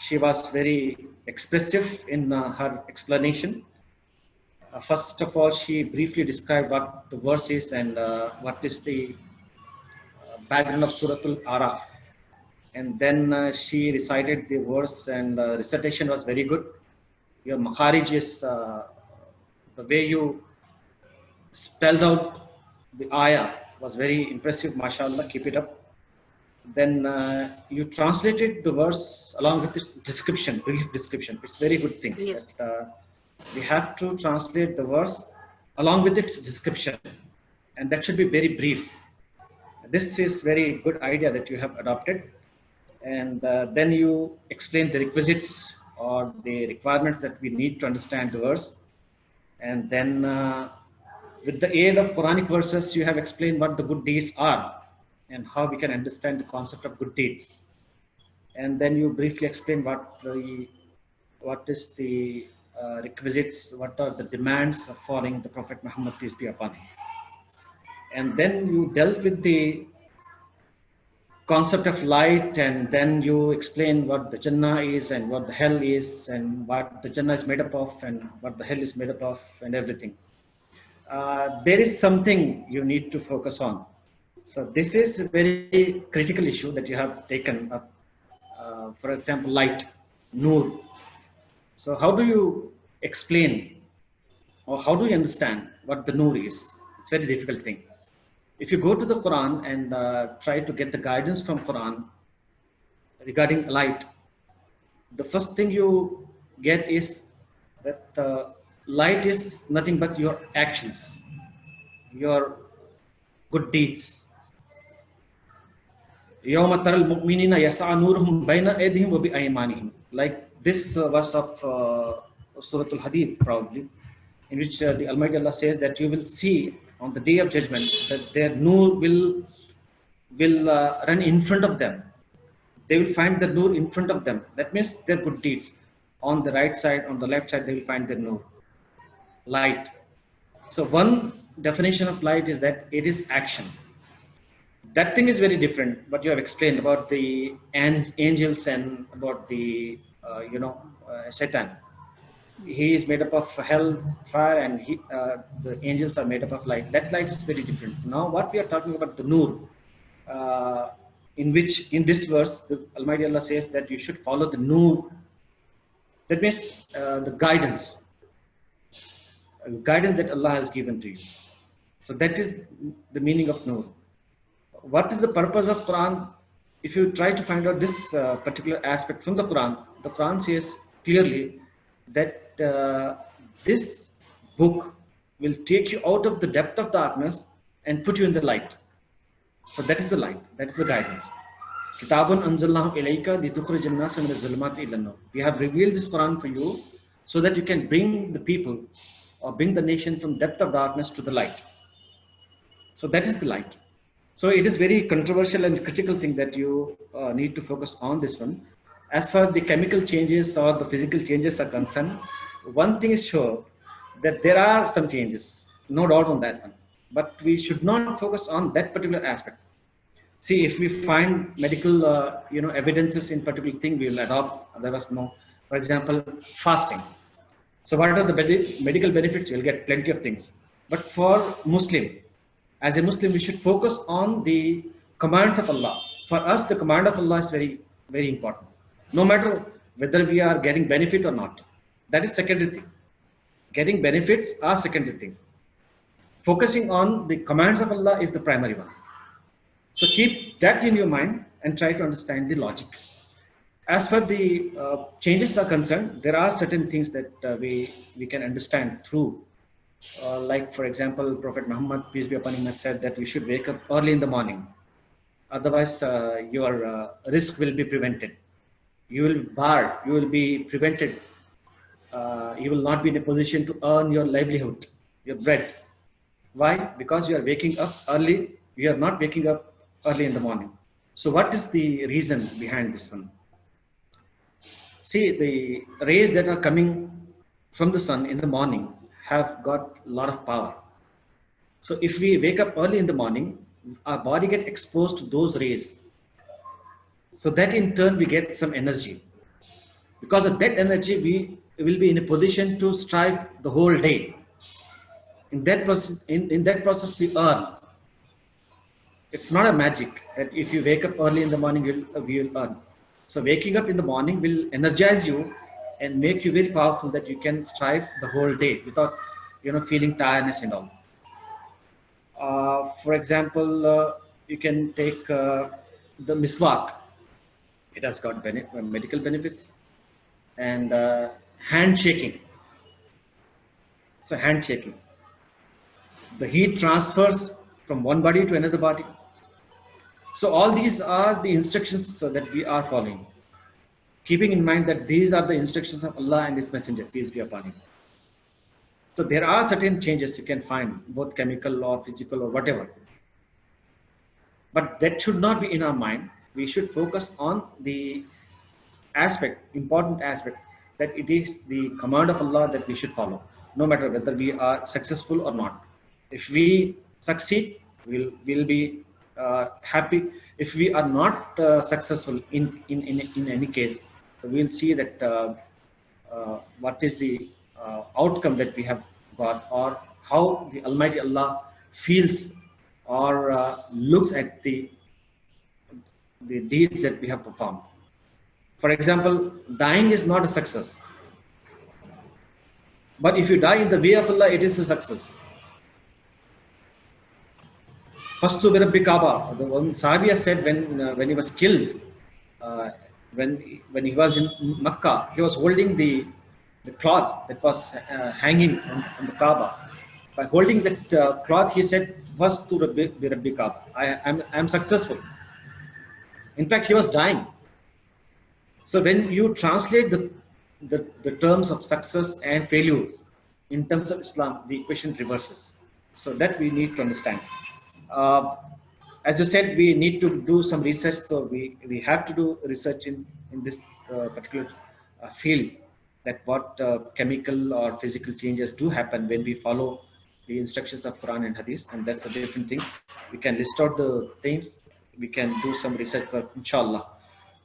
She was very expressive in her explanation. First of all, she briefly described what the verse is and what is the background of Surah Al-Araf. And then she recited the verse, and recitation was very good. Your makharij is the way you spelled out the ayah was very impressive. MashaAllah, keep it up. Then you translated the verse along with its description, brief description. It's a very good thing. Yes. That, we have to translate the verse along with its description, and that should be very brief. This is very good idea that you have adopted. And then you explain the requisites or the requirements that we need to understand the verse. And then with the aid of Quranic verses, you have explained what the good deeds are and how we can understand the concept of good deeds. And then you briefly explain what is the requisites, what are the demands of following the Prophet Muhammad, peace be upon him. And then you dealt with the concept of light, and then you explain what the Jannah is and what the hell is and what the Jannah is made up of and what the hell is made up of and everything. There is something you need to focus on. So this is a very critical issue that you have taken up. For example, light, Noor. So how do you explain or how do you understand what the Noor is? It's a very difficult thing. If you go to the Quran and try to get the guidance from Quran regarding light, the first thing you get is that light is nothing but your actions, your good deeds. يَوْمَ تَرَى الْمُؤْمِنِينَ يَسْعَى نُورُهُمْ بَيْنَ أَيْدِيهِمْ وَبِأَيْمَانِهِمْ. Like this verse of Surah Al-Hadid, probably, in which the Almighty Allah says that you will see on the day of judgment that their Noor will run in front of them. They will find the Noor in front of them. That means their good deeds. On the right side, on the left side, they will find their Noor, light. So one definition of light is that it is action. That thing is very different. What you have explained about the angels and about the Satan. He is made up of hell, fire, and the angels are made up of light. That light is very different. Now, what we are talking about, the Noor, in which in this verse, the Almighty Allah says that you should follow the Noor. That means the guidance that Allah has given to you. So that is the meaning of Noor. What is the purpose of Quran? If you try to find out this particular aspect from the Quran says clearly that this book will take you out of the depth of darkness and put you in the light. So that is the light, that is the guidance. Kitabun anzalnahu ilayka litukhrijan nasa min az-zulumati ila an-nur. We have revealed this Quran for you so that you can bring the people or bring the nation from depth of darkness to the light. So that is the light. So it is very controversial and critical thing that you need to focus on this one. As far as the chemical changes or the physical changes are concerned, one thing is sure that there are some changes, no doubt on that one. But we should not focus on that particular aspect. See, if we find medical evidences in particular thing, we will adopt, otherwise no. For example, fasting. So what are the medical benefits? You will get plenty of things. But for Muslim, as a Muslim, we should focus on the commands of Allah. For us, the command of Allah is very, very important. No matter whether we are getting benefit or not. That is secondary thing. Getting benefits are secondary thing. Focusing on the commands of Allah is the primary one. So keep that in your mind and try to understand the logic. As far the changes are concerned, there are certain things that we can understand through. Like, for example, Prophet Muhammad, peace be upon him, has said that you should wake up early in the morning. Otherwise, your risk will be prevented. You will be barred, you will be prevented. You will not be in a position to earn your livelihood, your bread. Why? Because you are waking up early. You are not waking up early in the morning. So what is the reason behind this one? See, the rays that are coming from the sun in the morning have got a lot of power. So if we wake up early in the morning, our body gets exposed to those rays. So that in turn we get some energy. Because of that energy, we will be in a position to strive the whole day. In that process, we earn. It's not a magic that if you wake up early in the morning, we will earn. So waking up in the morning will energize you and make you very powerful that you can strive the whole day without, feeling tiredness and all. For example, you can take the miswak. It has got medical benefits. And handshaking. So handshaking. The heat transfers from one body to another body. So all these are the instructions that we are following. Keeping in mind that these are the instructions of Allah and His Messenger, peace be upon him. So there are certain changes you can find, both chemical or physical or whatever. But that should not be in our mind. We should focus on the important aspect, that it is the command of Allah that we should follow, no matter whether we are successful or not. If we succeed, we'll be happy. If we are not successful in any case, we'll see that what is the outcome that we have got, or how the Almighty Allah feels or looks at the deeds that we have performed. For example, dying is not a success. But if you die in the way of Allah, it is a success. Fastu birabbi Kaaba. The one Sahabiya said when he was killed, when he was in Makkah, he was holding the cloth that was hanging on the Kaaba. By holding that cloth, he said, Fastu birabbi Kaaba. I am successful. In fact, he was dying. So when you translate the terms of success and failure in terms of Islam, the equation reverses. So that we need to understand. As you said, we need to do some research. So we have to do research in this particular field, that what chemical or physical changes do happen when we follow the instructions of Quran and Hadith. And that's a different thing. We can list out the things. We can do some research work, inshallah.